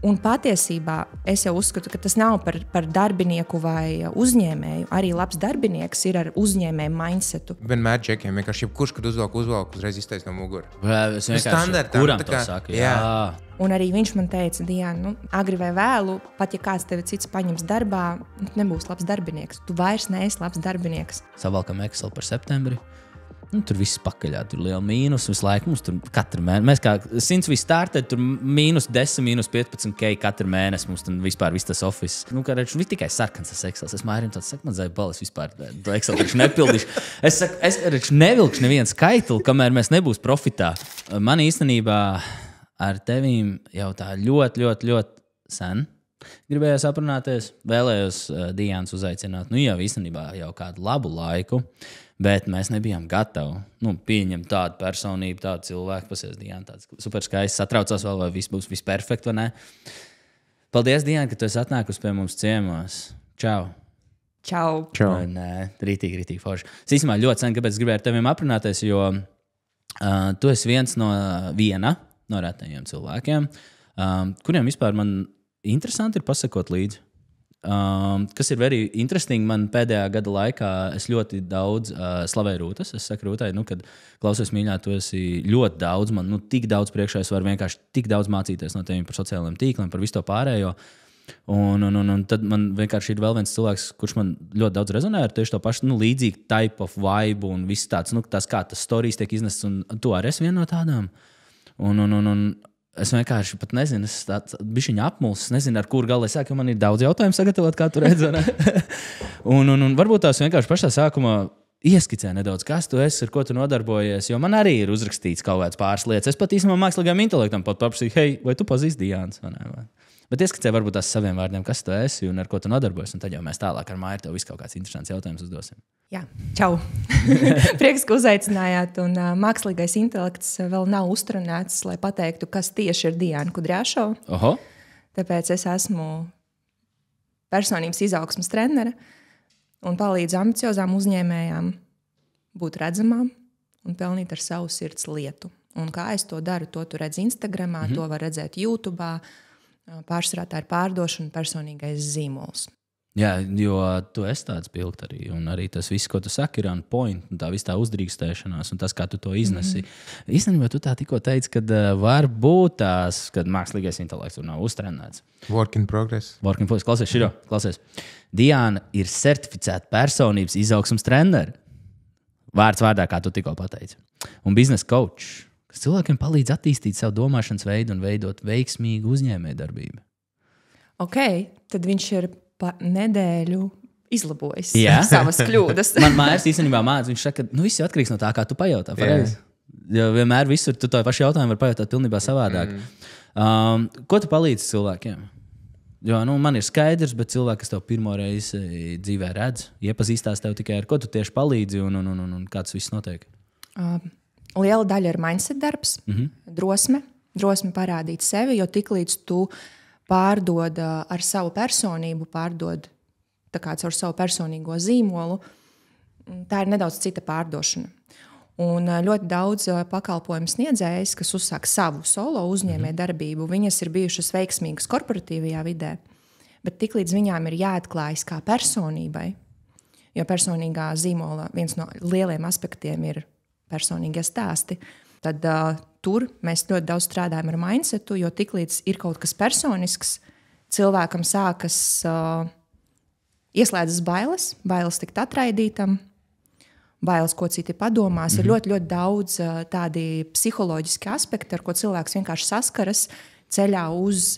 Un patiesībā es jau uzskatu, ka tas nav par darbinieku vai uzņēmēju. Arī labs darbinieks ir ar uzņēmēju mindsetu. Vienmēr džekiem, vienkārši jebkurš, kad uzvalk, uzreiz iztais no muguras. Es vienkārši kuram to saku. Jā. Un arī viņš man teica, Diana, agri vai vēlu, pat ja kāds tevi cits paņems darbā, tu nebūsi labs darbinieks. Tu vairs neesi labs darbinieks. Savalkam Excel par septembri. Tur viss pakaļā, tur liela mīnus visu laiku. Mums tur katru mēnesi, mēs kā 100 viss startē, tur -10, -15K katru mēnesi. Mums tur vispār viss tas office. Kā redz, tikai sarkans tas Excel. Es mājām tāds saku, man zai balas vispār. To Excel taču nepildīšu. Es saku, es redz, nevilkšu nevienu skaitli, kamēr mēs nebūs profitā. Man īstenībā ar tevīm jau tā ļoti sen gribējos aprunāties. Vēlējos Diānas uzaicināt. Jau īstenībā jau kādu labu laiku. Bet mēs nebijām gatavi pieņemt tādu personību, tādu cilvēku. Pasies, Diana, tāds super skaists. Satraucās vēl, vai viss būs perfekti, vai ne? Paldies, Diana, ka tu esi atnākusi pie mums ciemos. Čau! Čau! Nē, rītīgi forši. Es īstenībā ļoti sen, kāpēc es gribēju ar teviem aprunāties, jo tu esi viens no retajiem cilvēkiem, kuriem vispār man interesanti ir pasakot līdzi. Kas ir very interesting, man pēdējā gada laikā es ļoti daudz slavēju Rūtas. Es saku Rūtai, kad klausies mīļā, tu esi ļoti daudz, man tik daudz priekšā, es varu vienkārši tik daudz mācīties no teviem par sociālajiem tīkliem, par visu to pārējo. Un tad man vienkārši ir vēl viens cilvēks, kurš man ļoti daudz rezonē ar tieši to pašu, līdzīgu type of vibe un viss tāds, tas kā tas stories tiek iznests, un tu arī esi viena no tādām. Un es vienkārši pat nezinu, es bišķiņa apmulsis, nezinu, ar kuru galu es sāku, jo man ir daudz jautājumu sagatavot, kā tu redzi. un varbūt tās vienkārši pašā sākumā ieskicē nedaudz, kas tu esi, ar ko tu nodarbojies, jo man arī ir uzrakstīts kaut kāds pāris lietas. Es pat īstenībā mākslīgajam intelektam pat paprasīju, hei, vai tu pazīsti Diānas? Bet ieskicē varbūt tās saviem vārdiem, kas tu esi un ar ko tu nodarbojies, un tad jau mēs tālāk ar Māju tev visu kaut kāds interesants jautājums uzdosim. Jā, čau! Prieks, ka uzaicinājāt, un mākslīgais intelekts vēl nav uztrenēts, lai pateiktu, kas tieši ir Diana Kudrjāšova. Oho! Tāpēc es esmu personības izaugsmes trenere un palīdzu ambiciozām uzņēmējām būt redzamām un pelnīt ar savu sirds lietu. Un kā es to daru, to tu redzi Instagramā, to var redzēt YouTube'ā. Pārsvarā tā ir pārdošana, personīgais zīmols. Jā, jo tu esi tāds pilgt arī, un arī tas viss, ko tu saki, ir on point, un tā viss tā uzdrīkstēšanās, un tas, kā tu to iznesi. Īstenībā tu tā tikko teici, ka var būt tās, kad mākslīgais intelekts tur nav uztrenēts. Work in progress. Klausies, širo, klausies. Diana ir certificēta personības izaugsmes trenere. Vārds vārdā, kā tu tikko pateici. Un biznesa coach, kas cilvēkiem palīdz attīstīt savu domāšanas veidu un veidot veiksmīgu uzņēmējdarbību. Ok, tad viņš ir pa nedēļu izlabojis Jā? savas kļūdas. Man mājas īstenībā māca, viņš saka, ka viss ir atkarīgs no tā, kā tu pajautā. Jo vienmēr visur tu to pašu jautājumu var pajautāt pilnībā savādāk. Ko tu palīdzi cilvēkiem? Jo man ir skaidrs, bet cilvēki, kas tev pirmo reizi dzīvē redz, iepazīstās tev tikai ar ko tu tieši palīdzi un kā tas viss notiek? Liela daļa ir mindset darbs, drosme parādīt sevi, jo tiklīdz tu pārdod ar savu personību, pārdod tā kā caur savu personīgo zīmolu, tā ir nedaudz cita pārdošana. Un ļoti daudz pakalpojumu sniedzējs, kas uzsāk savu solo uzņēmē darbību, viņas ir bijušas veiksmīgas korporatīvajā vidē, bet tiklīdz viņām ir jāatklājas kā personībai, jo personīgā zīmola viens no lieliem aspektiem ir personīgie stāsti, tad tur mēs ļoti daudz strādājam ar mindsetu, jo tiklīdz ir kaut kas personisks, cilvēkam sākas ieslēdzas bailes tikt atraidītam, bailes, ko citi padomās. Ir ļoti, ļoti daudz tādi psiholoģiski aspekti, ar ko cilvēks vienkārši saskaras ceļā uz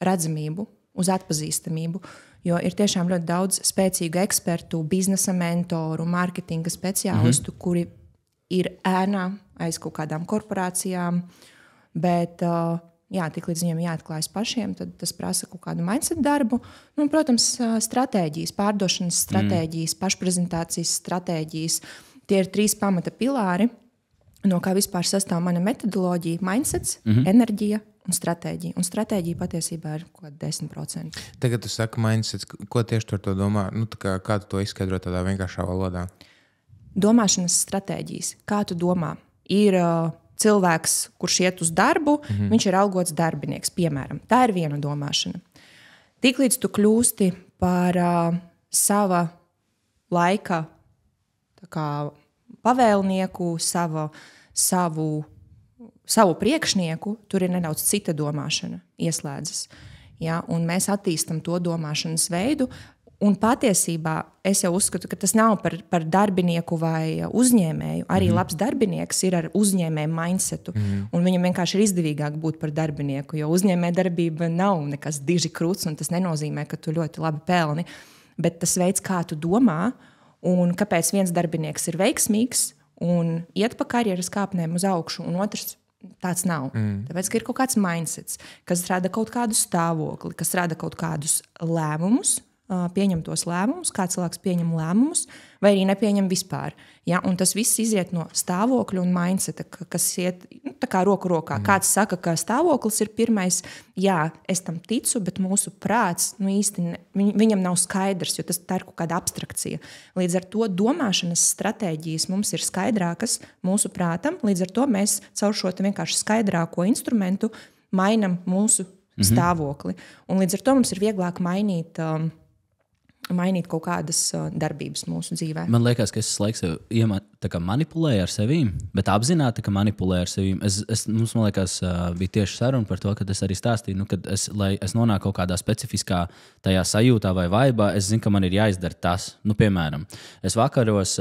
redzamību, uz atpazīstamību, jo ir tiešām ļoti daudz spēcīgu ekspertu, biznesa mentoru, mārketinga speciālistu, kuri ir ēnā aiz kaut kādām korporācijām, bet tiklīdz viņiem jāatklājas pašiem, tad tas prasa kaut kādu mindset darbu. Protams, stratēģijas, pārdošanas stratēģijas, pašprezentācijas stratēģijas. Tie ir 3 pamata pilāri, no kā vispār sastāv mana metodoloģija, mindsets, enerģija un stratēģija. Un stratēģija patiesībā ir kaut 10%. Tagad tu saki mindsets, ko tieši tu ar to domā? Kā tu to izskaidro tādā vienkāršā valodā? Domāšanas stratēģijas. Kā tu domā? Ir cilvēks, kurš iet uz darbu, viņš ir algots darbinieks, piemēram. Tā ir viena domāšana. Tiklīdz tu kļūsti par sava laika tā kā pavēlnieku, savu priekšnieku, tur ir nedaudz cita domāšana ieslēdzas. Ja? Un mēs attīstam to domāšanas veidu. Un patiesībā es jau uzskatu, ka tas nav par darbinieku vai uzņēmēju. Arī labs darbinieks ir ar uzņēmēju mindsetu. Un viņam vienkārši ir izdevīgāk būt par darbinieku, jo uzņēmēja darbība nav nekas diži krūts, un tas nenozīmē, ka tu ļoti labi pelni. Bet tas veids, kā tu domā, un kāpēc viens darbinieks ir veiksmīgs un iet pa karjeras kāpnēm uz augšu, un otrs tāds nav. Tāpēc, ka ir kaut kāds mindsets, kas rada kaut kādu stāvokli, kas rada kaut kādus lēmumus, pieņemtos lēmumus, kā cilvēks pieņem lēmumus, vai arī nepieņem vispār. Ja? Un tas viss iziet no stāvokļa un mindseta, kas iet tā kā roku rokā. Kāds saka, ka stāvoklis ir pirmais, jā, es tam ticu, bet mūsu prāts īsti viņam nav skaidrs, jo tas tā ir kaut kāda abstrakcija. Līdz ar to domāšanas stratēģijas mums ir skaidrākas mūsu prātam, līdz ar to mēs caur šo vienkārši skaidrāko instrumentu mainam mūsu stāvokli. Un līdz ar to mums ir vieglāk mainīt kaut kādas darbības mūsu dzīvē. Man liekas, ka es laiks manipulēju ar sevi, bet apzināti, ka manipulēju ar sevi. Mums, man liekas, bija tieši saruna par to, ka es arī stāstīju, kad lai es nonāku kaut kādā specifiskā tajā sajūtā vai vaibā, es zinu, ka man ir jāizdara tas. Piemēram, es vakaros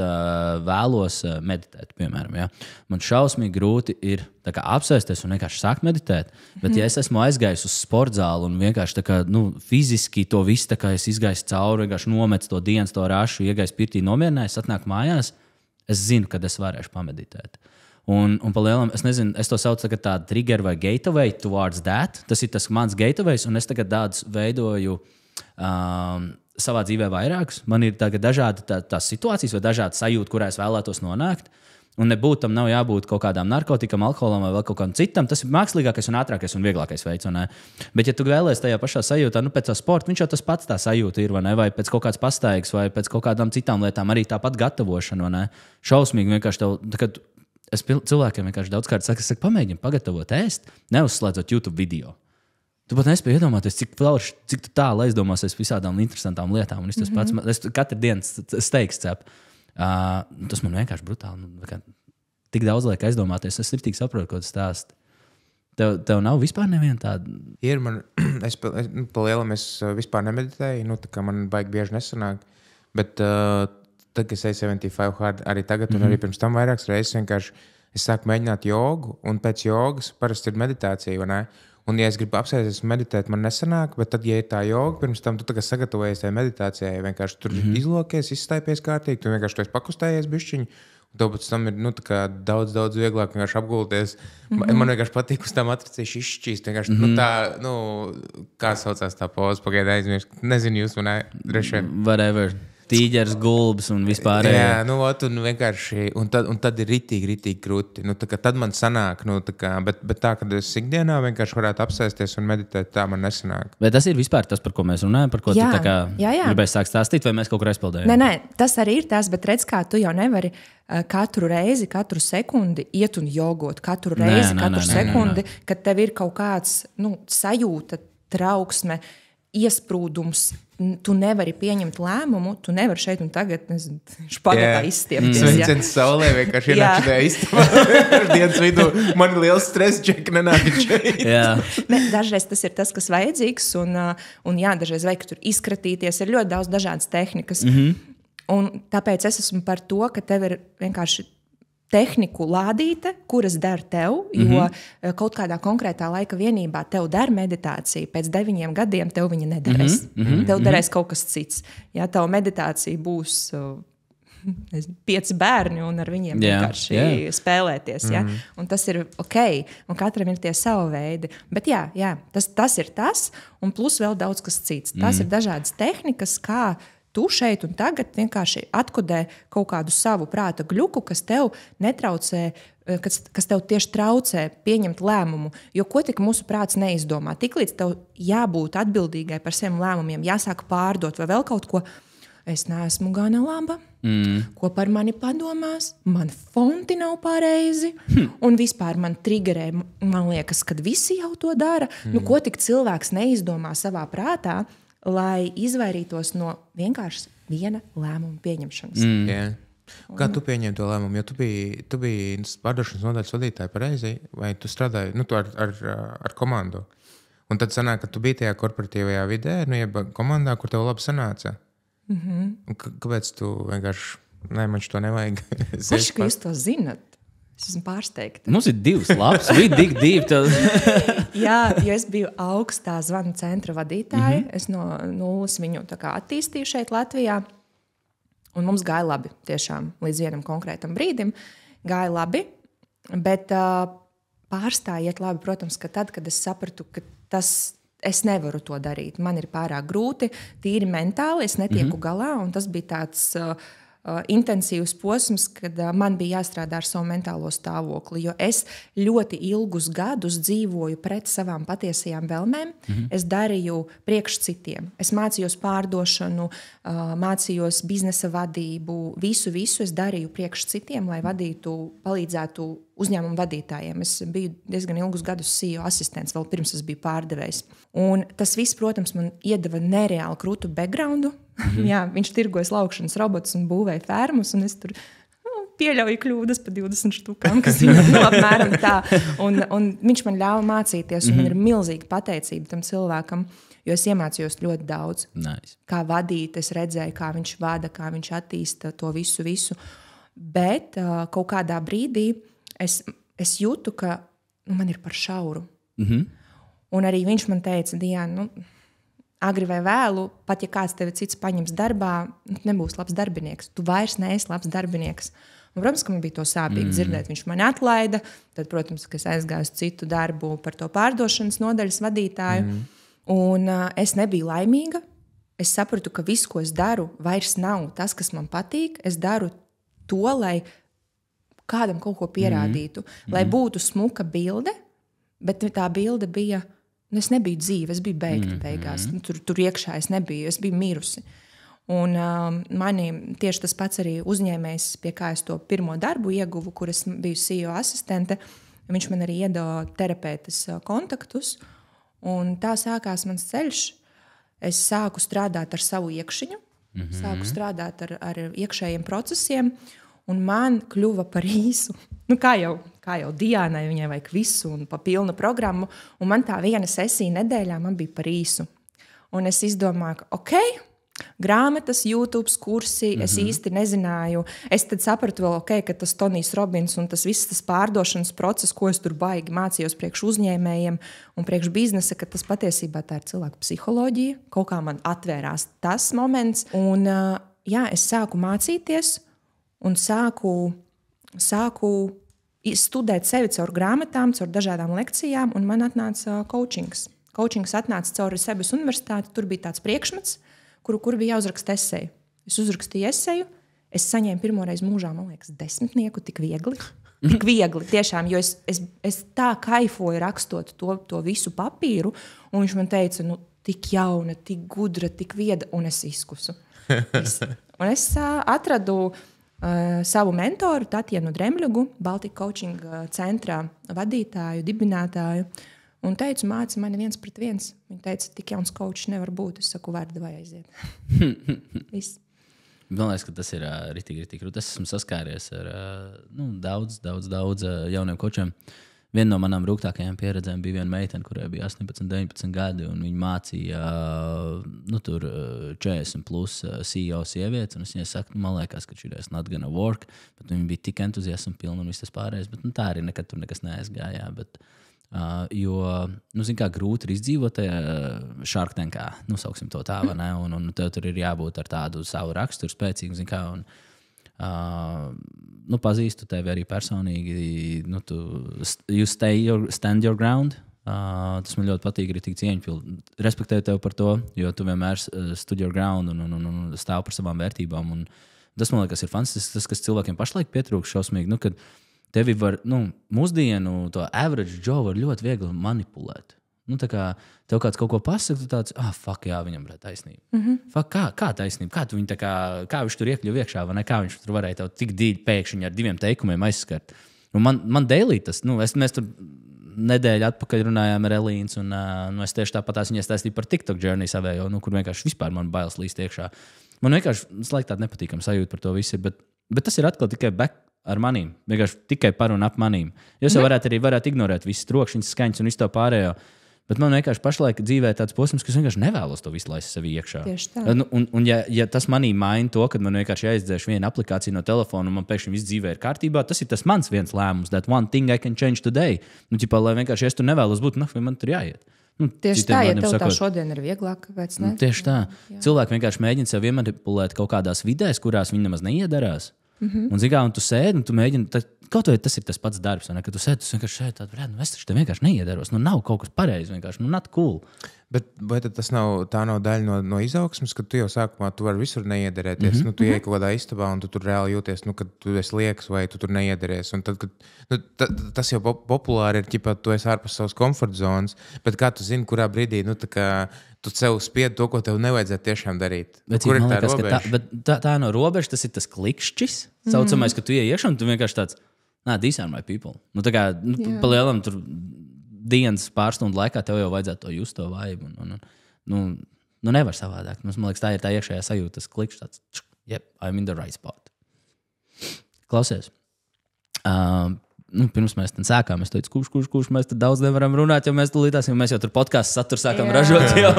vēlos meditēt, piemēram. Ja? Man šausmīgi grūti ir apsēsties un vienkārši sākt meditēt. Bet, ja es esmu aizgājis uz sportzāli un vienkārši fiziski to visu es izgaisu cauri, vienkārši nometu to dienas, to rašu, iegaisu pirtī, nomierināju, atnāku mājās, es zinu, kad es varēšu pameditēt. Un palielam, es nezinu, es to saucu tādu trigger vai gateway towards that. Tas ir tas mans gateways, un es tagad tādus veidoju savā dzīvē vairākus. Man ir dažādi tās situācijas vai dažādi sajūti, kurā es vēlētos nonākt. Un nebūtu tam nav jābūt kaut kādām narkotikām, alkoholam vai vēl kaut kādam citam. Tas ir mākslīgākais un ātrākais un vieglākais veids. Bet, ja tu vēlies tajā pašā sajūtā, pēc tā sporta, viņš jau tas pats tā sajūta ir, vai pēc kaut kādas pastaigas, vai pēc kaut kādām citām lietām, arī tāpat gatavošana. Šausmīgi vienkārši tev, es cilvēkiem vienkārši daudzkārt saku, pamēģini pagatavot ēst, neuzslēdzot YouTube video. Tu pat nespēji iedomāties, cik tu tālu aizdomāsies visādām interesantām lietām. Un tas pats, es katru dienu steigs cepu. Tas man vienkārši brutāli. Tik daudz liek aizdomāties. Es tik saprotu, ko tu stāsti. Tev nav vispār neviena tāda? Ir man, es palielam, es vispār nemeditēju, tā kā man baigi bieži nesanāk. Bet tad, kad es eju 75 hard, arī tagad, un arī pirms tam vairākas reizes vienkārši es sāku mēģināt jogu, un pēc jogas parasti ir meditācija, vai ne? Un, ja es gribu apsēsties un meditēt, man nesanāk, bet tad, ja ir tā joga, pirms tam tu sagatavojies tajā meditācijai, vienkārši tur izlokies, izstaipies kārtīgi, tu vienkārši tu esi pakustējies bišķiņu, un tev pēc tam ir daudz vieglāk vienkārši apgulties. Man vienkārši patīk uz tā matricīšu izšķīst, vienkārši, kā saucās tā poza, pagaidām aizmirst, nezinu jūs, man droši vien. Whatever. Tīģers, gulbs un vispār. Jā, un vienkārši, un tad ir ritīgi krūti. Tad man sanāk, bet tā, kad es ikdienā vienkārši varētu apsēsties un meditēt, tā man nesanāk. Bet tas ir vispār tas, par ko mēs runājam, par ko tu gribēji sākt stāstīt, vai mēs kaut kur aizpildējam? Nē, tas arī ir tas, bet redz, kā tu jau nevari katru reizi, katru sekundi iet un jogot. Katru reizi, katru sekundi, kad tev ir kaut kāds sajūta, trauksme, iesprūdums, tu nevari pieņemt lēmumu, tu nevari šeit un tagad, špagatā izstiepties. Sveiciens saulē, vienkārši ienāk šajā istabā. Dienas vidū man ir liels stress, ček nenāk šeit. Dažreiz tas ir tas, kas vajadzīgs, un dažreiz vajag tur izkratīties, ir ļoti daudz dažādas tehnikas. Un tāpēc es esmu par to, ka tev ir vienkārši tehniku lādīte, kuras der tev, jo kaut kādā konkrētā laika vienībā tev der meditācija, pēc 9 gadiem tev viņa nederēs. Tev derēs kaut kas cits. Ja tev meditācija būs 5 bērni un ar viņiem vienkārši spēlēties. Ja? Un tas ir ok, un katram ir tie savi veidi. Bet tas ir tas, un plus vēl daudz kas cits. Tas ir dažādas tehnikas, kā tu šeit un tagad vienkārši atkodē kaut kādu savu prāta gļuku, kas tev netraucē, kas tev tieši traucē pieņemt lēmumu. Jo ko tik mūsu prāts neizdomā? Tiklīdz tev jābūt atbildīgai par saviem lēmumiem, jāsāk pārdot vai vēl kaut ko, es neesmu gana laba, ko par mani padomās, man fonti nav pareizi, un vispār man triggerē, man liekas, kad visi jau to dara. Nu, ko tik cilvēks neizdomā savā prātā, lai izvairītos no vienkārši viena lēmuma pieņemšanas. Yeah. Kā tu pieņem to lēmumu? Jo tu biji pārdošanas nodaļas vadītāja pareizi, vai tu strādāji tu ar komandu? Un tad sanāk, ka tu biji tajā korporatīvajā vidē, jeb komandā, kur tev labi sanāca. Kāpēc tu vienkārši, man to nevajag? Kurš, ka jūs to zinat? Es esmu pārsteigta. Mums ir divas lapas, divi. Jā, jo es biju augstā zvanu centra vadītāja. Es no nulles viņu attīstīju šeit Latvijā. Un mums gāja labi, tiešām, līdz vienam konkrētam brīdim. Gāja labi, bet pārstājiet labi, protams, ka tad, kad es sapratu, ka es nevaru to darīt. Man ir pārāk grūti, tīri mentāli, es netieku galā, un tas bija tāds intensīvs posms, kad man bija jāstrādā ar savu mentālo stāvokli, jo es ļoti ilgus gadus dzīvoju pret savām patiesajām vēlmēm. Es darīju priekš citiem. Es mācījos pārdošanu, mācījos biznesa vadību, visu es darīju priekš citiem, lai palīdzētu uzņēmumu vadītājiem. Es biju diezgan ilgus gadus CEO asistents, vēl pirms es biju pārdevējs. Un tas viss, protams, man iedeva nereāli krūtu backgroundu. Jā, viņš tirgojas laukšanas robotus un būvēja fermas, un es tur pieļauju kļūdas pa 20 štukām, kas ir apmēram tā. Un viņš man ļāva mācīties, un man ir milzīga pateicība tam cilvēkam, jo es iemācījos ļoti daudz. Nice. Kā vadīt, es redzēju, kā viņš vada, kā viņš attīsta to visu. Bet kaut kādā brīdī es jūtu, ka man ir par šauru. Un arī viņš man teica, Diana, agri vai vēlu, pat ja kāds tevi cits paņems darbā, nebūs labs darbinieks. Tu vairs neesi labs darbinieks. Un, protams, ka man bija to sāpīgi dzirdēt. Viņš mani atlaida, tad, protams, ka es aizgāju uz citu darbu par to pārdošanas nodaļas vadītāju. Un es nebiju laimīga. Es sapratu, ka viss, ko es daru, vairs nav tas, kas man patīk. Es daru to, lai kādam kaut ko pierādītu. Lai būtu smuka bilde, bet tā bilde bija... Es nebiju dzīva, es biju beigta beigās. Tur iekšā es nebiju, es biju mirusi. Un mani tieši tas pats arī uzņēmējs, pie kā es to pirmo darbu ieguvu, kur es biju CEO asistente. Viņš man arī iedeva terapeitas kontaktus. Un tā sākās mans ceļš. Es sāku strādāt ar savu iekšiņu, sāku strādāt ar iekšējiem procesiem. Un man kļuva par īsu. Kā jau Diānai, viņai vajag visu un pa pilnu programmu. Un man tā viena sesija nedēļā man bija par īsu. Un es izdomāju, ka grāmatas, YouTube kursi, es īsti nezināju. Es tad sapratu vēl, ka tas Tonijs Robins un tas viss tas pārdošanas process, ko es tur baigi mācījos priekš uzņēmējiem un priekš biznesa, ka tas patiesībā tā ir cilvēku psiholoģija. Kaut kā man atvērās tas moments. Un es sāku mācīties un sāku studēt sevi caur grāmatām, caur dažādām lekcijām, un man atnāca coachings. Coachings atnāca caur Resebes universitāti, tur bija tāds priekšmets, kur bija jāuzraksta eseju. Es uzrakstīju eseju, es saņēmu pirmoreiz mūžā, man liekas, 10, tik viegli. Tik viegli, tiešām, jo es tā kaifoju rakstot to visu papīru, un viņš man teica, tik jauna, tik gudra, tik vieda, un es izkusu. Un es atradu savu mentoru, Tatjanu Dremļugu, Baltika Coaching centrā vadītāju, dibinātāju, un teicu, māci mani 1-1. Viņa teica, tik jauns coachs nevar būt. Es saku, vārdu vai aiziet. Viss. Man liekas, ka tas ir ritīgi krūti. Es esmu saskāries ar daudz jauniem kočiem. Viena no manām rūgtākajām pieredzēm bija viena meitene, kurai bija 18, 19 gadi, un viņa mācīja tur 40 plus CEO sievietes, un es viņai saku, man liekas, ka šī ir not gonna work, bet viņa bija tik entuziasma pilna un viss tas pārējais, bet tā arī nekad tur nekas neaizgājā, bet jo, zin kā, grūti ir izdzīvot tajā Shark Tankā, sauksim to tā, vai ne, un tev tur ir jābūt ar tādu savu raksturu spēcīgu, zin kā, un pazīstu tevi arī personīgi. You stand your ground. Tas man ļoti patīk, arī tik cieņpilni. Respektēju tevi par to, jo tu vienmēr stand your ground un stāv par savām vērtībām. Un tas, man liekas, ir fantastisks. Tas, kas cilvēkiem pašlaik pietrūkst šausmīgi, kad tevi var, mūsdienu to average Joe var ļoti viegli manipulēt. Nu, tā kā tev kāds kaut ko pasaka, tu tāds, fuck, jā, viņam ir taisnība. Fuck, kā taisnība? Kā tu viņu kā viņš tur iekļuva iekšā, vai ne? Kā viņš tur varēja tev tik dīļi pēkšņi ar 2 teikumiem aizskart? Un man daily tas, mēs tur nedēļu atpakaļ runājām ar Elīnu, un es tieši tāpat viņai stāstīju par TikTok journey savējo, kur vienkārši vispār man bailes līst iekšā. Man vienkārši slēgt tāda nepatīkama sajūta par to visu, bet tas ir atkal tikai back ar manīm. Vienkārši tikai par un ap manīm. Jūs jau varētu ignorēt visas trokšņas, skaņas un visu to pārējo. Bet man vienkārši pašlaik dzīvē tāds posms, ka es vienkārši nevēlos to visu laist sevi iekšā. Tieši tā. Un ja tas manī maina to, kad man vienkārši jāizdzēš viena aplikācija no telefona un man pēkšņi viss dzīvē ir kārtībā, tas ir tas mans viens lēmums. That one thing I can change today. Ķipā, lai vienkārši es tur nevēlos būt, man tur jāiet. Tieši tā, ja tev tā šodien ir vieglāk, kāpēc ne? Tieši tā. Cilvēki vienkārši mēģina sev iemanipulēt kaut kādās vidēs, kurās viņi nemaz neiedarās. Un, un tu sēdi, un tu mēģini, kaut vai tas ir tas pats darbs, ne? Kad tu sēdi, tu vienkārši šeit tādu, es taču te vienkārši neiedaros, nav kaut kas pareizi, vienkārši, not cool. Bet vai tas nav daļa no izaugsmes, ka tu jau sākumā tu vari visur neiedarēties? Tu ej kaut kādā istabā un tu tur reāli jūties, ka tu esi liekas vai tu tur neiedaries. Un tad, tas jau populāri ir, ķipā, tu esi ārpus savas komforta zonas, bet kā tu zini, kurā brīdī, tu sev spied to, ko tev nevajadzētu tiešām darīt. Bet, kur ir tā robeža? Tā no robeža, tas ir tas klikšķis, saucamais, ka tu iej iekšā un tu vienkārši tāds, these are my people. Pa lielam tur dienas pārstundu laikā tev jau vajadzētu to just, to vaibu. Nevar savādāk. Man liekas, tā ir tā iekšējā sajūta, tas klikšķis tāds, yep, I'm in the right spot. Klausies. Pirms mēs tam sākām, es teicu, kurš mēs tad daudz nevaram runāt, jo mēs jau tur podcastu saturu sākam ražot, jau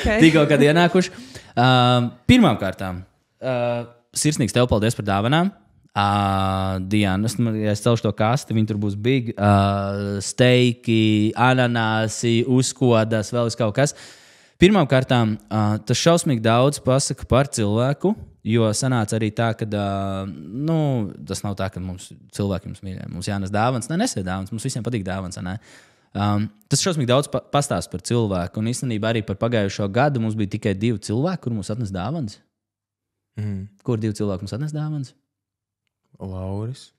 tikko kad ienākuši. Pirmām kārtām, sirsnīgs tev paldies par dāvanām. Diana, ja es celšu to kasti, viņi tur būs big, steiki, ananāsi, uzkodas, vēl kaut kas. Pirmām kārtām, tas šausmīgi daudz pasaka par cilvēku, jo sanāca arī tā, ka tas nav tā, ka mums cilvēki mums mīļē, mums jānes dāvans, nesiet dāvans, mums visiem patīk dāvans, ne? Tas šausmīgi daudz pastāst par cilvēku, un īstenībā arī par pagājušo gadu mums bija tikai 2 cilvēki, kur mums atnes dāvans. Kur 2 cilvēki mums atnes dāvans? Lauris.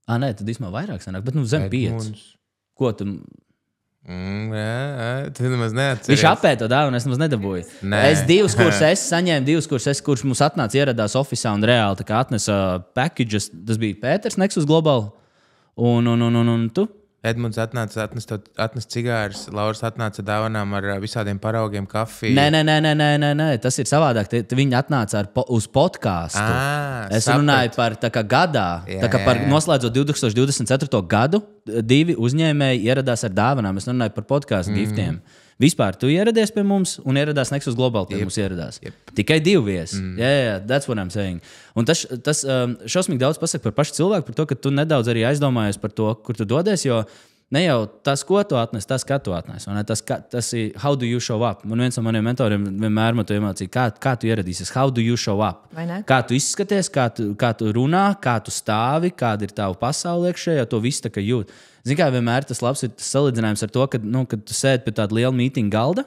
Nē, tad īstenībā vairāk sanāk, bet zem 5. Ko tu... Tu nemaz neatceries. Viņš apēja to dāvanu, es nemaz nedabūju. Es 2 kursus saņēmu, kurus mums atnāca ieradās ofisā un reāli atnesa packages. Tas bija Pēters Nexus Global un tu? Edmunds atnes cigārus, Lauris atnāca dāvanām ar visādiem paraugiem, kafiju. Nē, tas ir savādāk. Viņi atnāca uz podcastu. Es runāju par tā kā gadā, par noslēdzot 2024. gadu, 2 uzņēmēji ieradās ar dāvanām. Es runāju par podcastu giftiem. Vispār tu ieradies pie mums un ieradās Nexus Global pie mums ieradās. Tikai 2 viesi. Yeah, that's what I'm saying. Un tas šausmīgi daudz pasaka par pašu cilvēku, par to, ka tu nedaudz arī aizdomājies par to, kur tu dodies, jo ne jau tas, ko tu atnes, tas, kā tu atnes. Tas ir how do you show up. Man viens no maniem mentoriem vienmēr man to iemācīja, kā tu ieradīsies, how do you show up. Kā tu izskaties, kā tu runā, kā tu stāvi, kāda ir tava pasaule iekšējā, to visu tā kā jūt. Zini, kā vienmēr tas labs ir tas salīdzinājums ar to, kad tu sēdi pie tāda liela mītinga galda.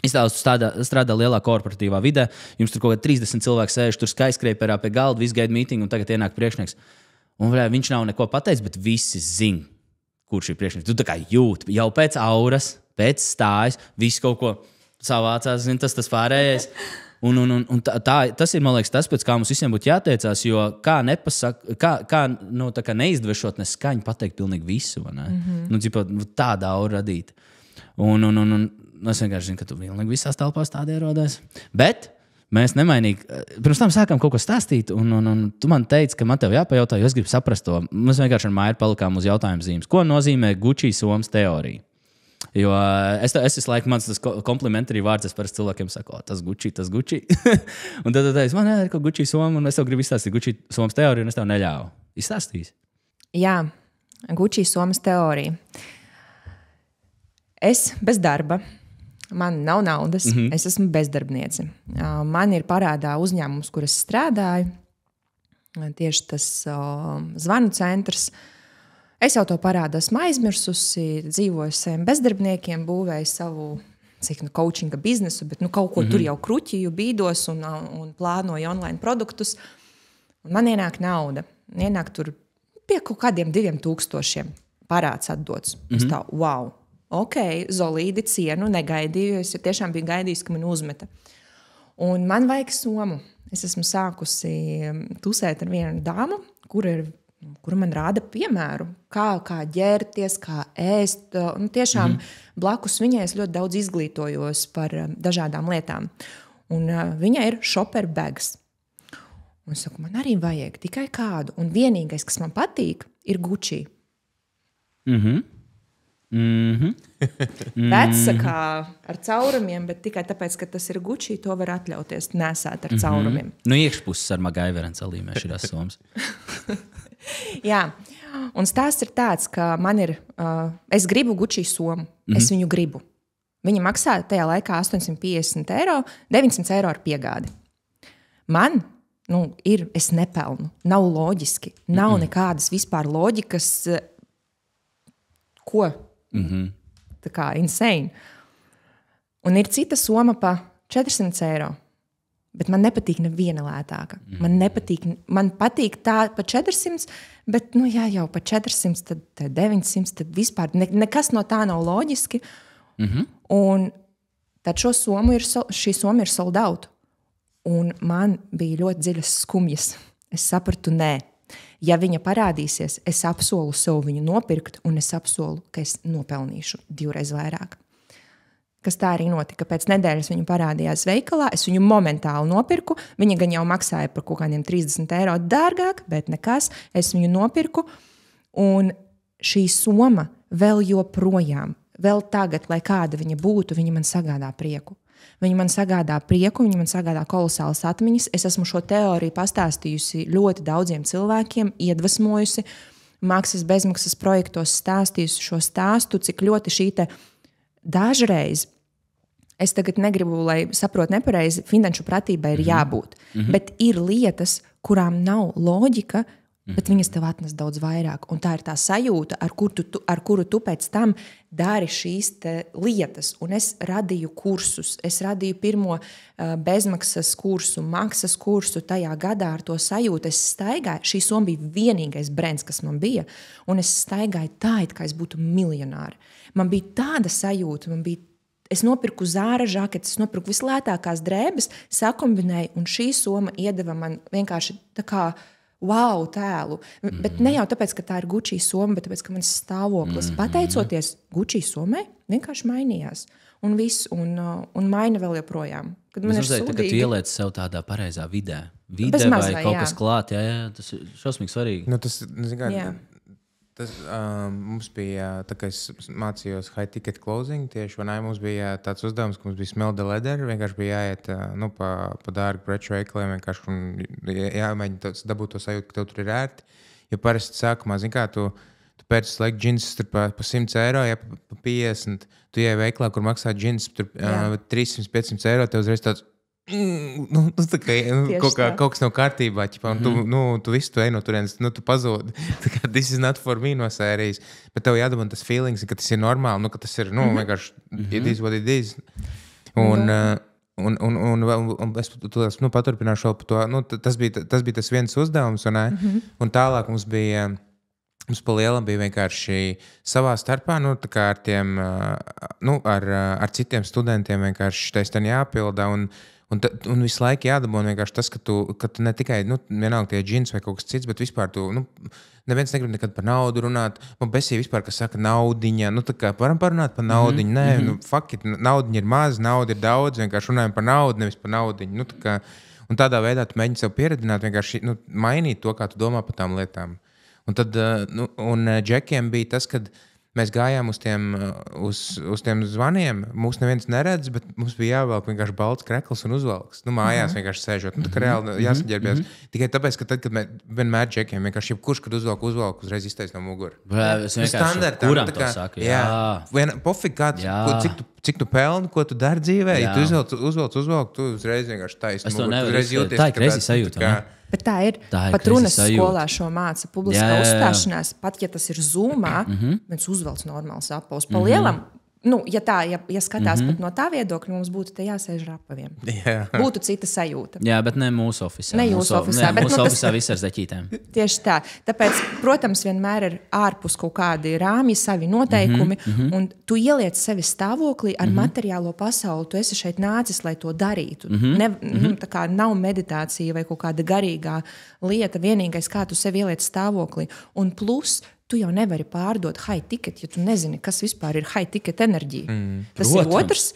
Izstāstos strādā lielā korporatīvā vidē, jums tur kaut kā 30 cilvēki sēž, tur skyscraperā pie galda, visi gaida mītingu un tagad ienāk priekšnieks. Un viņš nav neko pateicis, bet visi zina, kurš ir priekšnieks. Tu tā kā jūti, jau pēc auras, pēc stājas, viss kaut ko savācās, zini, tas pārējais. Tas ir, man liekas, tas, pēc kā mums visiem būtu jāteicās, jo kā neizdvešot ne skaņu pateikt pilnīgi visu, vai ne? Tāda aura radīt. Un es vienkārši zinu, ka tu pilnīgi visās telpās tādi ierodās. Bet mēs nemainīgi, pirms tam sākām kaut ko stāstīt, un tu man teici, ka man tev jāpajautā, jo es gribu saprast to. Mēs vienkārši ar Māju palikām uz jautājumu zīmes. Ko nozīmē Gucci somas teorija? Jo es visu laiku, mans tas komplimentārī vārds, es parasti cilvēkiem saku, tas Gucci. Un tad teicu, man ir kaut Gucci soma, un es tev gribu izstāstīt Gucci somas teoriju, un es tev neļāvu. Izstāstīs? Jā, Gucci somas teorija. Es bez darba, man nav naudas, es esmu bezdarbniece. Man ir parādā uzņēmums, kur es strādāju, tieši tas zvanu centrs. Es jau to parādu esmu aizmirsusi, dzīvoju saviem bezdarbniekiem, būvēju savu coachinga biznesu, bet kaut ko tur jau kruķiju, bīdos un plānoju online produktus. Un man ienāk nauda. Ienāk tur pie kaut kādiem 2000 parāds atdots. Es tā, wow, ok, zolīdi cienu, negaidīju, es tiešām biju gaidījis, ka man uzmeta. Un man vajag somu. Es esmu sākusi tusēt ar vienu dāmu, kura man rāda piemēru, kā ģērties, kā ēst. Un tiešām blakus viņai es ļoti daudz izglītojos par dažādām lietām. Un viņa ir shopper bags. Un es saku, man arī vajag tikai kādu. Un vienīgais, kas man patīk, ir Gucci. Veca kā ar caurumiem, bet tikai tāpēc, ka tas ir Gucci, to var atļauties nesāt ar caurumiem. Nu, iekšpuses ar MacGyveru salīmē šīs somas. Jā, un stāsts ir tāds, ka man ir, es gribu Gucci somu, es viņu gribu. Viņa maksā tajā laikā 850 eiro, 900 eiro ar piegādi. Man, es nepelnu, nav loģiski, nav nekādas vispār loģikas, ko? Tā kā insane. Un ir cita soma pa 400 eiro. Bet man nepatīk neviena lētāka. Man patīk tā pa 400, bet jau pa 400, tad 900, tad vispār nekas no tā nav loģiski. Un tad šī soma ir sold out. Un man bija ļoti dziļas skumjas. Es sapratu, nē. Ja viņa parādīsies, es apsolu sev viņu nopirkt, un es apsolu, ka es nopelnīšu 2 reizes vairāk. Kas tā arī notika. Pēc nedēļas viņa parādījās veikalā, es viņu momentāli nopirku. Viņa gan jau maksāja par kaut kādiem 30 eiro dārgāk, bet nekas. Es viņu nopirku, un šī soma vēl joprojām, vēl tagad, lai kāda viņa būtu, viņa man sagādā prieku. Viņa man sagādā prieku, viņa man sagādā kolosālas atmiņas. Es esmu šo teoriju pastāstījusi ļoti daudziem cilvēkiem, iedvesmojusi, maksas bezmaksas projektos stāstījusi šo stāstu, cik ļoti šī te dažreiz, es tagad negribu, lai saprot nepareizi, finanšu pratībai ir jābūt, bet ir lietas, kurām nav loģika, bet viņas tev atnes daudz vairāk. Un tā ir tā sajūta, ar kuru tu pēc tam dari šīs lietas. Un es radīju kursus. Es radīju pirmo bezmaksas kursu, maksas kursu tajā gadā ar to sajūtu. Es staigāju, šī soma bija vienīgais brands, kas man bija, un es staigāju tā, it kā es būtu miljonāri. Man bija tāda sajūta, es nopirku zāra žaketes, es nopirku vislētākās drēbes, sakombinēju, un šī soma iedeva man vienkārši tā kā wow tēlu. Bet ne jau tāpēc, ka tā ir Gucci soma, bet tāpēc, ka mans stāvoklis, pateicoties Gucci somai, vienkārši mainījās. Un viss, un maina vēl joprojām. Kad man ir sūdīgi. Kad tu ieliec sev tādā pareizā vidē vai kaut kas klāt, jā, tas ir šausmīgi svarīgi. Mums bija, tā kā es mācījos high ticket closing, tieši mums bija tāds uzdevums, ka mums bija smell the leather, vienkārši bija jāiet pa dārgu preču veikaliem, vienkārši jāmēģina dabūt to sajūtu, ka tev tur ir ērti. Jo parasti sākumā, tu pēc laika džinsus pa 100 eiro, ja pa 50, tu ieej veiklā, kur maksā džinsus 300-500 eiro, tev uzreiz tāds tā kā kaut kas nav kārtībā, un tu visu tu ej no turienes, tu pazūdi. This is not for me no sērijas. Bet tev jādabū tas feelings, ka tas ir normāli, ka tas ir, vienkārši it is what it is. Un es paturpināšu vēl par to. Tas bija tas viens uzdevums, un tālāk mums bija, mums pa lielam bija vienkārši savā starpā, ar tiem, ar citiem studentiem vienkārši tas ten jāpilda, un visu laiku jādabūna vienkārši tas, ka tu ne tikai, vienalga tie džins vai kaut kas cits, bet vispār tu, neviens negrib nekad par naudu runāt. Man besīja vispār, kas saka naudiņa, tā kā varam parunāt par naudiņu. Nē, fuck it, naudiņa ir maz, nauda ir daudz, vienkārši runājam par naudu, nevis par naudiņu. Un tādā veidā tu mēģini sev pieredzināt, vienkārši mainīt to, kā tu domā par tām lietām. Un tad, džekiem bija tas, kad mēs gājām uz tiem zvaniem. Mūs neviens neredz, bet mums bija jāvelk vienkārši balts krekls un uzvalks. Mājās vienkārši sēžot. Tā kā reāli jāsaģērbjās. Tikai tāpēc, ka tad, kad mēs vienmēr džekiem, vienkārši jebkurš, kad uzvalk, uzreiz iztais no mugura. Standartā. Kuram to saka? Jā. Pofik kāds, cik tu pelni, ko tu dari dzīvē. Ja tu uzvalk, tu uzreiz vienkārši taisni muguru. Tā ir krezi sajūta. Bet tā ir pat runas skolā šo māca publiskā uzstāšanās. Pat, ja tas ir Zoomā, viens uzvelc normāls apavs. Pa lielam Ja skatās pat no tā viedokļa, mums būtu te jāsēž rapaviem. Būtu cita sajūta. Jā, bet ne mūsu ofisā. Ne jūsu ofisā. Mūsu ofisā viss ar zeķītēm. Tieši tā. Tāpēc, protams, vienmēr ir ārpus kaut kādi rāmji, savi noteikumi, un tu ieliec sevi stāvoklī ar materiālo pasauli. Tu esi šeit nācis, lai to darītu. Tā kā nav meditācija vai kaut kāda garīgā lieta, vienīgais, kā tu sevi ieliec stāvoklī. Un plus, tu jau nevari pārdot high ticket, ja tu nezini, kas vispār ir high ticket enerģija. Tas ir otrs.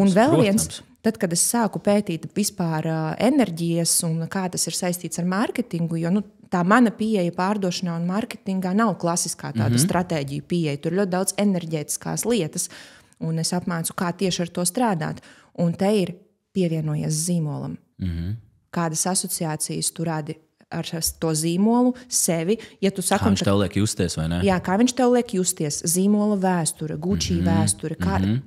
Un vēl viens, tad, kad es sāku pētīt vispār enerģijas un kā tas ir saistīts ar mārketingu, jo tā mana pieeja pārdošanā un mārketingā nav klasiskā tāda stratēģija pieeja. Tur ļoti daudz enerģētiskās lietas, un es apmācu, kā tieši ar to strādāt. Un te ir pievienojies zīmolam. Kādas asociācijas tu radi ar to zīmolu, sevi. Ja tu saki, kā viņš tev liek justies, vai ne? Jā, kā viņš tev liek justies. Zīmola vēsture, Gucci vēsture,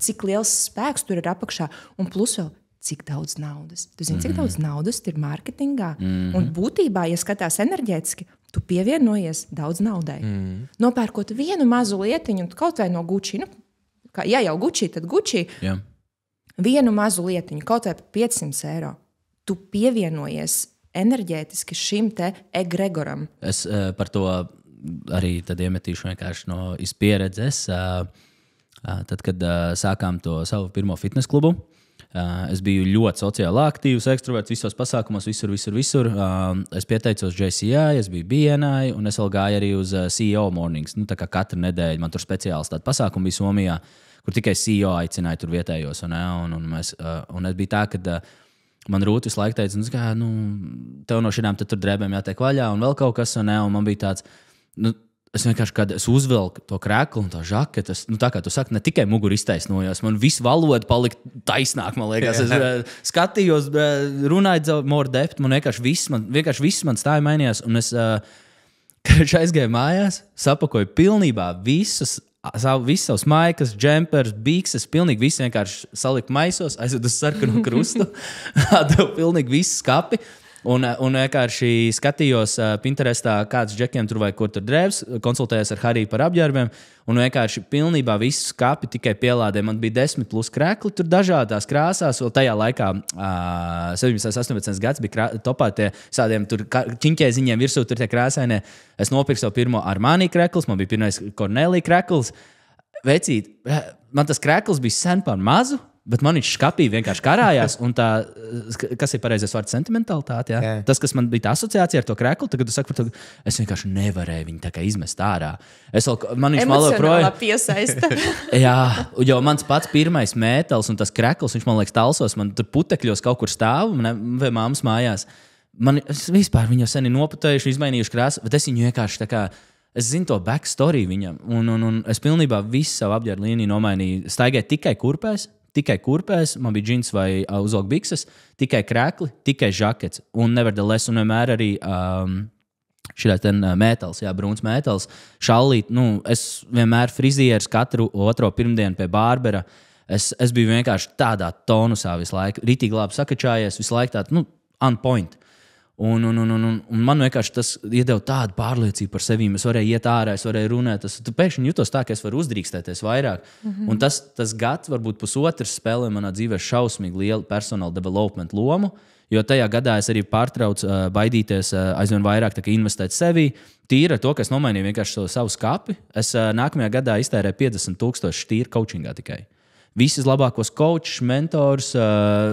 cik liels spēks tur ir apakšā. Un plus vēl, cik daudz naudas. Tu zini, cik daudz naudas ir mārketingā. Un būtībā, ja skatās enerģētiski, tu pievienojies daudz naudai. Nopērkot vienu mazu lietiņu, kaut vai no Gucci, ja jau Gucci, tad Gucci. Jā. Vienu mazu lietiņu, kaut vai par 500 eiro. Tu pievienojies enerģētiski šim te egregoram. Es par to arī tad iemetīšu vienkārši no pieredzes. Tad, kad sākām to savu pirmo fitnes klubu, es biju ļoti sociāli aktīvs, ekstraverts visos pasākumos, visur. Es pieteicos JCI, es biju BNI, un es vēl gāju arī uz CEO mornings. Tā kā katru nedēļu man tur speciāls tāda pasākuma bija Somijā, kur tikai CEO aicināja tur vietējos. Un es biju tā, ka man Rūta visu laiku teica, tev no šīm drēbēm jātiek vaļā un vēl kaut kas. Un man bija tāds, es vienkārši, kad es uzvilku to kreklu un to žaketi, tā kā tu saki, ne tikai muguru iztaisnojos, man viss valoda palika taisnāk, man liekas. Es skatījos, runāju more depth, man vienkārši viss man stāja mainījās. Un es, kad aizgāju mājās, sapakoju pilnībā visas savas maikas, džempers, bikses, pilnīgi viss vienkārši saliku maisos, aizvedu uz sarkanu krustu, atdevu pilnīgi visu skapi. Un vienkārši skatījos Pinterestā, kāds džekiem tur vai kur tur drēbs, konsultējos ar Hariju par apģērbiem, un vienkārši pilnībā visu skapi tikai pielādēju. Man bija 10+ krekli, tur dažādās krāsās, vēl tajā laikā 17, 18 gads bija topā tie sādiem tur čiņķēziņiem virsū, tur tie krāsainie. Es nopirku savu pirmo Armani krekls, man bija pirmais Cornelija krekls. Vecīt, man tas krekls bija sen par mazu, bet man viņš skapī vienkārši karājās, un tā, kas ir pareizais vārds, sentimentalitāte, jā? Tas, kas man bija tā asociācija ar to kreklu, tagad tu saki par to, es vienkārši nevarēju viņu tā kā izmest ārā. Man viņš malo projām piesaista. Jā, jo mans pats pirmais mētels un tas krekls, viņš man liekas talsos, man tur putekļos kaut kur stāv, vai māmas mājās. Es vispār viņu sen ir noputējuši, izmainījuši krāsu, bet es viņu vienkārši tā kā, es zinu to backstory viņam, un es pilnībā visu savu apģērbu līniju nomainīju, staigāju tikai kurpēs, man bija džins vai uzvalk bikses, tikai krekli, tikai žakets. Un nevertheless, un vienmēr arī šitās mētels, brūns mētels, šallīt. Es vienmēr frizieris katru otro pirmdienu pie bārbera. Es biju vienkārši tādā tonusā visu laiku. Ritīgi labi sakačājies, visu laiku tādu, on point. Un man vienkārši tas iedeva tādu pārliecību par sevi. Es varēju iet ārā, es varēju runāt. Tu pēkšņi jutos tā, ka es varu uzdrīkstēties vairāk. Un tas gads, varbūt pusotrs, spēlē manā dzīvē šausmīgi lielu personal development lomu. Jo tajā gadā es arī pārtraucu baidīties aizvien vairāk investēt sevi. Tīri ar to, ka es nomainīju vienkārši savu skapi. Es nākamajā gadā iztērēju 50,000 tīri coachingā tikai. Visus labākos coachus, mentors,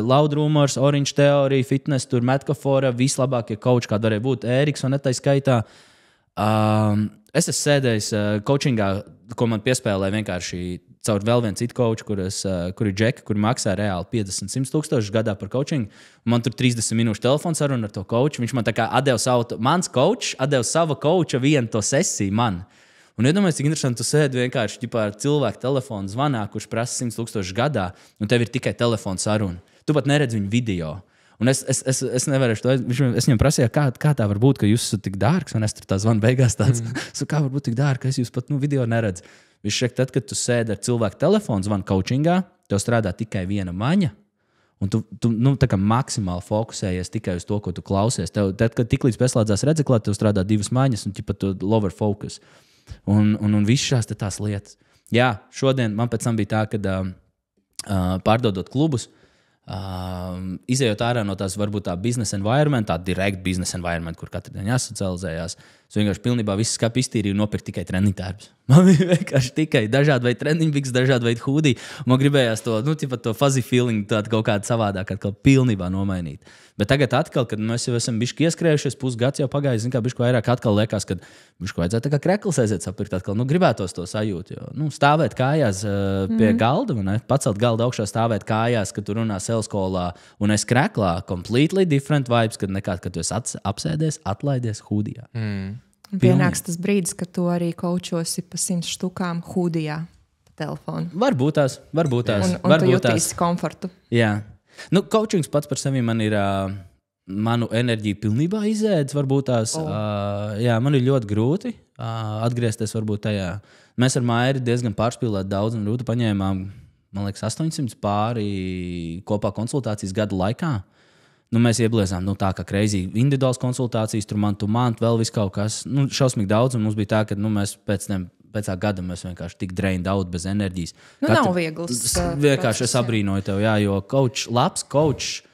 Loud Rumors, Orange Theory, Fitness, Metkafora, vislabākie coachi, kāda varēja būt Ēriks un netai skaitā. Es esmu sēdējis coachingā, ko man piespēlēja vienkārši caur vēl vienu citu coachu, kur ir džeki, kuri maksā reāli 50-100 tūkstošus gadā par coaching. Man tur 30 minūšu telefons saruna ar to coachu. Viņš man tā kā mans coach atdeva sava coacha vienu to sesiju man. Un iedomājies, cik interesanti tu sēdi vienkārši ar cilvēku telefonu zvanā, kurš prasa 100,000 gadā, un tev ir tikai telefona saruna. Tu pat neredzi viņu video. Un es nevaru to. Es viņam prasīju, kā tā var būt, ka jūs esat tik dārgs, un es tur tā zvanu beigās tāds. Kā var būt tik dārgs, ka es jūs pat video neredzu? Viņš saka, tad, kad tu sēdi ar cilvēku telefonu zvanu coachingā, tev strādā tikai viena maņa. Un tu tā kā maksimāli fokusējies tikai uz to, ko tu klausies. Tad, kad tiklīdz pieslēdzās redzeklāt, tev strādā 2 maņas un pat lower focus. Un visas šās tās lietas. Jā, šodien man pēc tam bija tā, ka pārdodot klubus, izejot ārā no tās varbūt tā biznesa environment, tā direct biznesa environment, kur katru dienu jāsocializējās. Es vienkārši pilnībā visu skapu iztīrīju un nopirku tikai treniņu tērpus. Man bija vienkārši tikai dažādi veidi treniņu biks, dažādi veidi hūdī. Man gribējās to fuzzy feeling tādu kaut kādu savādāk, atkal pilnībā nomainīt. Bet tagad atkal, kad mēs jau esam bišķi ieskrējušies, pusgads jau pagājis, kā bišķi vairāk atkal liekas, ka bišķi vajadzētu tā kā krekls aiziet sapirkt atkal. Gribētos to sajūt, jo stāvēt kājās pie galda, ne? Pacelt galda augšā, stāvēt kājās, kad tu runā selskolā un es kreklā, completely different vibes, kad tu esi apsēdies, atlaidies hūdijā. Pienāks tas brīdis, kad tu arī kaučosi pa 100 štukām hūdijā pa telefonu. Varbūt tās. Un tu jutīsi komfortu. Jā. Coachings pats par sevi man ir manu enerģiju pilnībā izēdz. Varbūt tās, jā, man ir ļoti grūti atgriezties varbūt tajā. Mēs ar Mairi diezgan pārspīlēt daudz un rūtu paņēmām, man liekas, 800 pāri kopā konsultācijas gada laikā. Mēs iebliezām tā, ka crazy individuāls konsultācijas, tur man vēl viss kaut kas, šausmīgi daudz, un mums bija tā, ka mēs pēc tā gada mēs vienkārši tik drained out bez enerģijas. Nav viegls. Vienkārši es abrīnoju tev, jā, jo labs coach,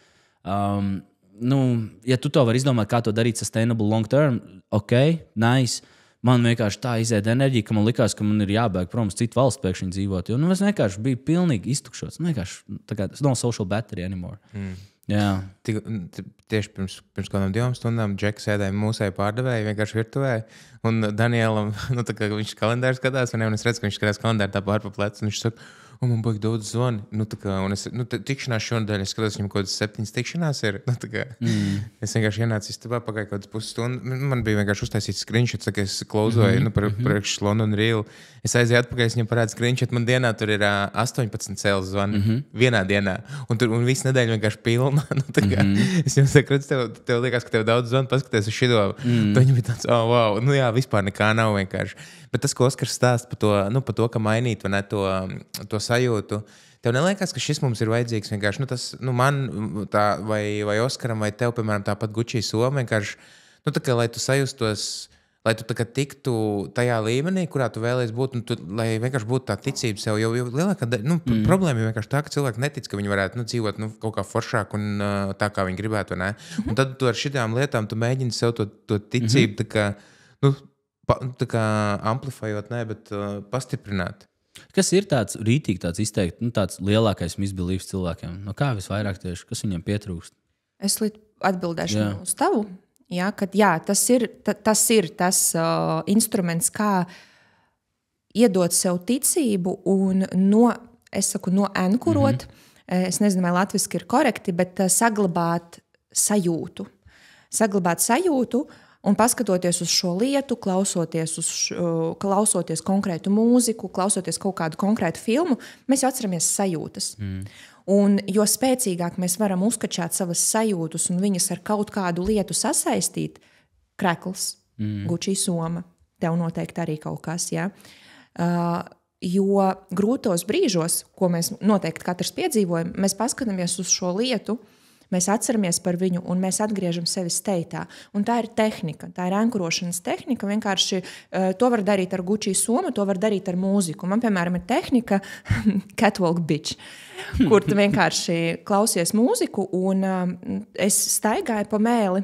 ja tu to vari izdomāt, kā to darīt sustainable long term, ok, nice. Man vienkārši tā izēda enerģija, ka man likās, ka man ir jābēg prom uz citu valstu pēkšņi dzīvot. Jo es vienkārši biju pilnīgi iztukšots. Tas nav social battery anymore. Jā. Tieši pirms kādām 2 stundām Džeks sēdēja mūsēji pārdevēja vienkārši virtuvē. Un Danielam, viņš kalendārs skatās, un es redzu, ka viņš skatās kalendāru tā pār pa plecu. Un viņš saka, man baigi daudz zvani. Tikšanās šonadēļ, es skatos, viņam kaut kādas 7 tikšanās ir. Es vienkārši ienācu istabā, pagāju kaut kādas pusstundu. Man bija vienkārši uztaisīts screenshots, ka es klauzoju priekš London Reel. Es aizēju atpakaļ, viņam parāda screenshot. Man dienā tur ir 18 sales zvani vienā dienā. Un visu nedēļu vienkārši pilna. Es jums saku, tev liekas, ka tev daudz zvani, paskaties uz šito. Viņam bija tāds, wow, jā, vispār nekā nav vienkārši. Bet tas, ko Oskars stāsta par to, ka mainīt vai ne, to sajūtu, tev neliekas, ka šis mums ir vajadzīgs vienkārši, man tā, vai Oskaram, vai tev, piemēram, tāpat Gucci soma vienkārši, lai tu sajustos, lai tu tiktu tajā līmenī, kurā tu vēlies būt, lai vienkārši būtu tā ticība sev, jo lielākā problēma ir vienkārši tā, ka cilvēki netic, ka viņi varētu dzīvot kaut kā foršāk un tā, kā viņi gribētu, vai ne? Un tad tu ar šitām lietām, tu mēģini sev to ticību, tā kā amplifējot, bet pastiprināt. Kas ir tāds rītīgi, tāds izteikti, tāds lielākais misbeliefs cilvēkiem? Kā visvairāk tieši, kas viņiem pietrūkst? Es atbildēšu uz tavu. Jā, tas ir tas instruments, kā iedot sev ticību un noenkurot. Es nezinu, vai latviski ir korekti, bet saglabāt sajūtu. Un paskatoties uz šo lietu, klausoties konkrētu mūziku, klausoties kaut kādu konkrētu filmu, mēs jau atceramies sajūtas. Un jo spēcīgāk mēs varam uzkačāt savas sajūtas un viņas ar kaut kādu lietu sasaistīt, krekls, Gucci soma, tev noteikti arī kaut kas, jā. Jo grūtos brīžos, ko mēs noteikti katrs piedzīvojam, mēs paskatāmies uz šo lietu, mēs atceramies par viņu un mēs atgriežam sevi steitā. Un tā ir tehnika, tā ir ankurošanas tehnika. Vienkārši to var darīt ar Gucci somu, to var darīt ar mūziku. Man, piemēram, ir tehnika Catwalk Bitch, kur tu vienkārši klausies mūziku un es staigāju pa mēli.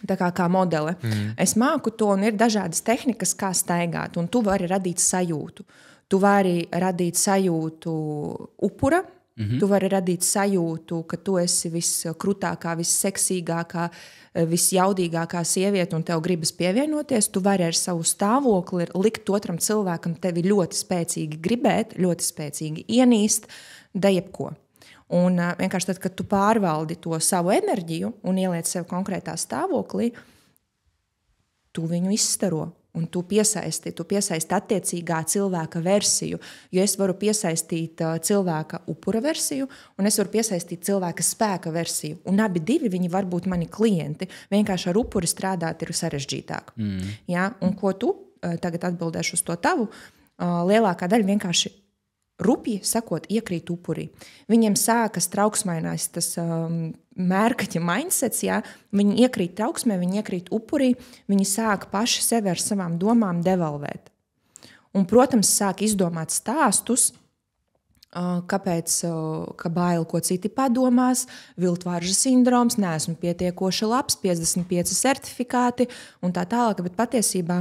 Tā kā modele. Es māku to un ir dažādas tehnikas, kā staigāt. Un tu vari radīt sajūtu. Tu vari radīt sajūtu upura. Tu vari radīt sajūtu, ka tu esi viskrutākā, visseksīgākā, visjaudīgākā sieviete un tev gribas pievienoties. Tu vari ar savu stāvokli likt otram cilvēkam tevi ļoti spēcīgi gribēt, ļoti spēcīgi ienīst, da jebko. Un vienkārši tad, kad tu pārvaldi to savu enerģiju un ieliec sev konkrētā stāvoklī, tu viņu izstaro. Un tu piesaisti attiecīgā cilvēka versiju, jo es varu piesaistīt cilvēka upura versiju, un es varu piesaistīt cilvēka spēka versiju. Un abi divi viņi var būt mani klienti. Vienkārši ar upuri strādāt ir sarežģītāk. Ja? Un ko tu, tagad atbildēšu uz to tavu, lielākā daļa vienkārši rupji sakot, iekrīt upurī. Viņiem sākas trauksmainās tas mērkaķa mindsets, jā. Viņi iekrīt trauksmē, viņi iekrīt upurī, viņi sāk paši sevi ar savām domām devalvēt. Un, protams, sāk izdomāt stāstus, kāpēc, ka bail, ko citi padomās, viltvarža sindroms, neesmu pietiekoši labs, 55 certifikāti un tā tālāk, bet patiesībā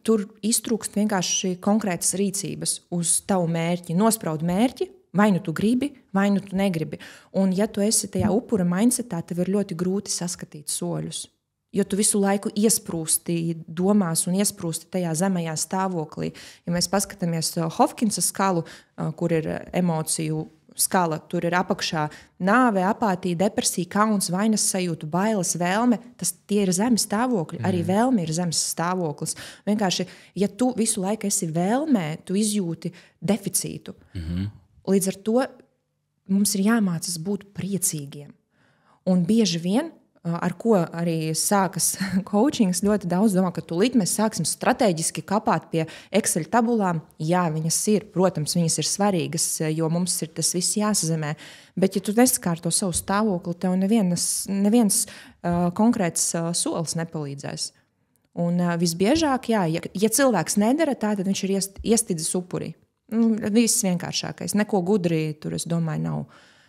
tur iztrūkst vienkārši konkrētas rīcības uz tavu mērķi, nospraud mērķi, vai nu tu gribi, vai nu tu negribi. Un ja tu esi tajā upura mindsetā, tev ir ļoti grūti saskatīt soļus. Jo tu visu laiku iesprūsti domās un iesprūsti tajā zemajā stāvoklī. Ja mēs paskatāmies Hofkinsa skalu, kur ir emociju skala, tur ir apakšā nāve, apātija, depresija, kauns, vainas sajūta, bailes, vēlme. Tie ir zemi stāvokļi. Arī vēlme ir zemes stāvoklis. Vienkārši, ja tu visu laiku esi vēlmē, tu izjūti deficītu. Līdz ar to mums ir jāmācas būt priecīgiem. Un bieži vien, ar ko arī sākas coachings, ļoti daudz domā, ka tūlīt mēs sāksim strateģiski kapāt pie Excel tabulām. Jā, viņas ir, protams, viņas ir svarīgas, jo mums ir tas viss jāsazemē. Bet, ja tu nesakārto savu stāvokli, tev neviens konkrēts solis nepalīdzēs. Un visbiežāk, jā, ja cilvēks nedara tā, tad viņš ir iestidzis upurī. Viss vienkāršākais. Neko gudri tur, es domāju, nav.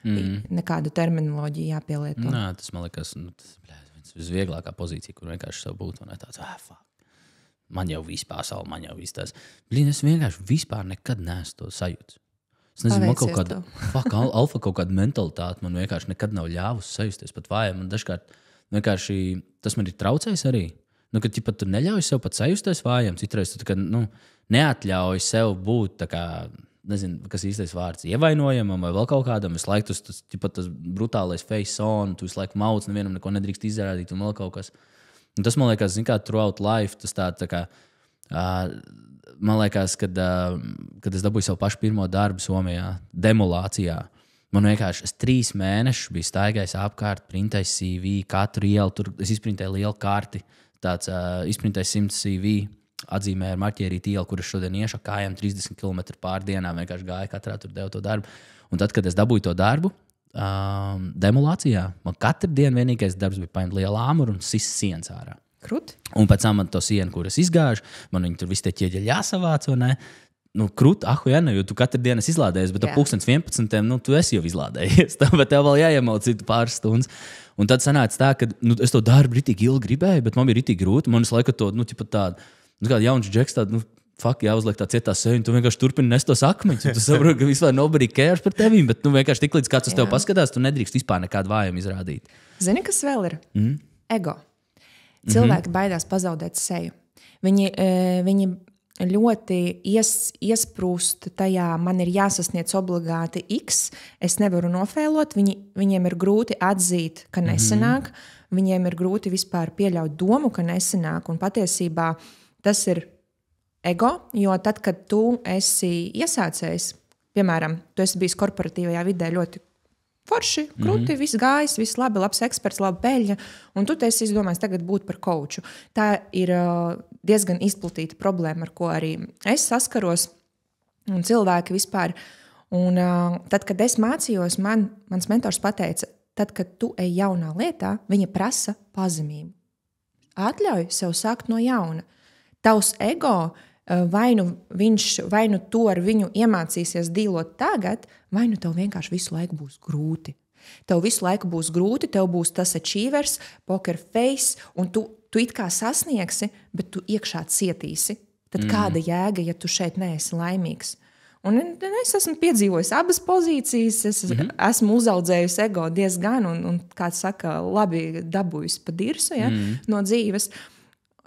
Nekādu terminoloģiju jāpielieto. Nā, tas man liekas, tas visvieglākā pozīcija, kur vienkārši sev būtu. Un tāds, man jau viss pasaule, man jau viss tas. Es vienkārši vispār nekad neesmu to sajūts. Es nezinu, man kaut kāda alfa kaut kāda mentalitāte man vienkārši nekad nav ļāvusi sajusties pat vājam. Un dažkārt vienkārši tas man ir traucējis arī. Kad tu neļauj sev pat sajusties vājam, citreiz tu neatļauj sev būt tā kā, nezinu, kas īstais vārds, ievainojamam vai vēl kaut kādam. Visu laiku tas brutālais face on, tu visu laiku mauc, nevienam neko nedrīkst izrādīt un vēl kaut kas. Un tas, man liekas, throughout life, tas tā kā, man liekas, kad es dabūju savu pašu pirmo darbu Somijā, demolācijā, man vienkārši, es 3 mēnešus biju staigājis apkārt, printējis CV, katru ielu, tur es izprintēju lielu karti, tāds izprintējis 100 CV, atzīmēja ar marķierīti ielu, kur es šodien iešu kājām 30 km pārdienā, vienkārši gāju katrā tur devu to darbu. Un tad, kad es dabūju to darbu, demolācijā, man katru dienu vienīgais darbs bija paņemt lielu āmuru un sist sienas ārā. Krut? Un pēc tam man to sienu, kur es izgāžu, man viņi tur visi tie ķieģeļi jāsavāc, vai ne? Krut, jo tu katru dienu esi izlādējies, bet ap 11, tu esi jau izlādējies. Bet tev vēl jāiemauc citu pāris stundas. Un tad sanāca tā, ka es to darbu ritīgi ilgi gribēju, bet man bija ritīgi grūti. Man visu laiku to, tādu, kāda jauns džeks, tādu, jāuzliek tā cietā sevi, un tu vienkārši turpini nest tos akmeņus. Tu saproti, ka vispār nobody cares par tevīm, bet vienkārši tik līdz kāds uz tevi paskatās, tu nedrīkst vispār nekādu vājumu izrādīt. Zini, kas vēl ir? Ego. Cilvēki baidās pazaudēt seju. Viņi ļoti iesprūst tajā, man ir jāsasniedz obligāti X, es nevaru nofēlot, viņiem ir grūti atzīt, ka nesanāk, viņiem ir grūti vispār pieļaut domu, ka nesanāk, un patiesībā tas ir ego, jo tad, kad tu esi iesācējis, piemēram, tu esi bijis korporatīvajā vidē ļoti forši, kruti, viss gājis, viss labi, labs eksperts, laba peļņa, un tu esi izdomājis tagad būt par kauču. Tā ir diezgan izplatīta problēma, ar ko arī es saskaros, un cilvēki vispār. Un tad, kad es mācījos, mans mentors pateica, tad, kad tu ej jaunā lietā, viņa prasa pazemību. Atļauj sev sākt no jauna. Tavs ego, vai nu tu ar viņu iemācīsies dīlot tagad, vai nu tev vienkārši visu laiku būs grūti. Tev visu laiku būs grūti, tev būs tas achievers, poker face, un tu it kā sasniegsi, bet tu iekšā cietīsi. Tad kāda jēga, ja tu šeit neesi laimīgs? Un es esmu piedzīvojis abas pozīcijas, es esmu uzaudzējusi ego diezgan, un kāds saka, labi dabūjusi pa dirsu no dzīves.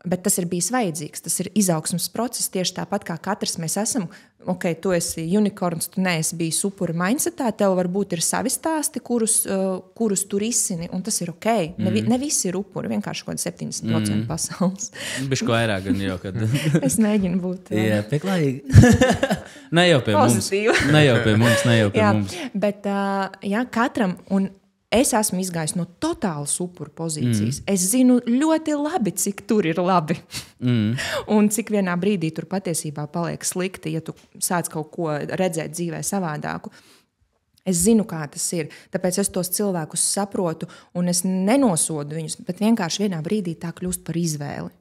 Bet tas ir bijis vajadzīgs, tas ir izaugsmes process, tieši tāpat kā katrs mēs esam. Ok, tu esi unikorns, tu neesi bijis upura mindsetā, tev varbūt ir savi stāsti, kurus tu risini, un tas ir ok. Ne visi ir upuri, vienkārši kaut 70% pasaules. Bišķi vairāk gan jau, kad... Es mēģinu būt... Jā, pieklājīgi. Ne jau pie mums. Bet katram... Es esmu izgājis no totālas upuru pozīcijas. Es zinu ļoti labi, cik tur ir labi. Un cik vienā brīdī tur patiesībā paliek slikti, ja tu sāc kaut ko redzēt dzīvē savādāku. Es zinu, kā tas ir. Tāpēc es tos cilvēkus saprotu un es nenosodu viņus, bet vienkārši vienā brīdī tā kļūst par izvēli.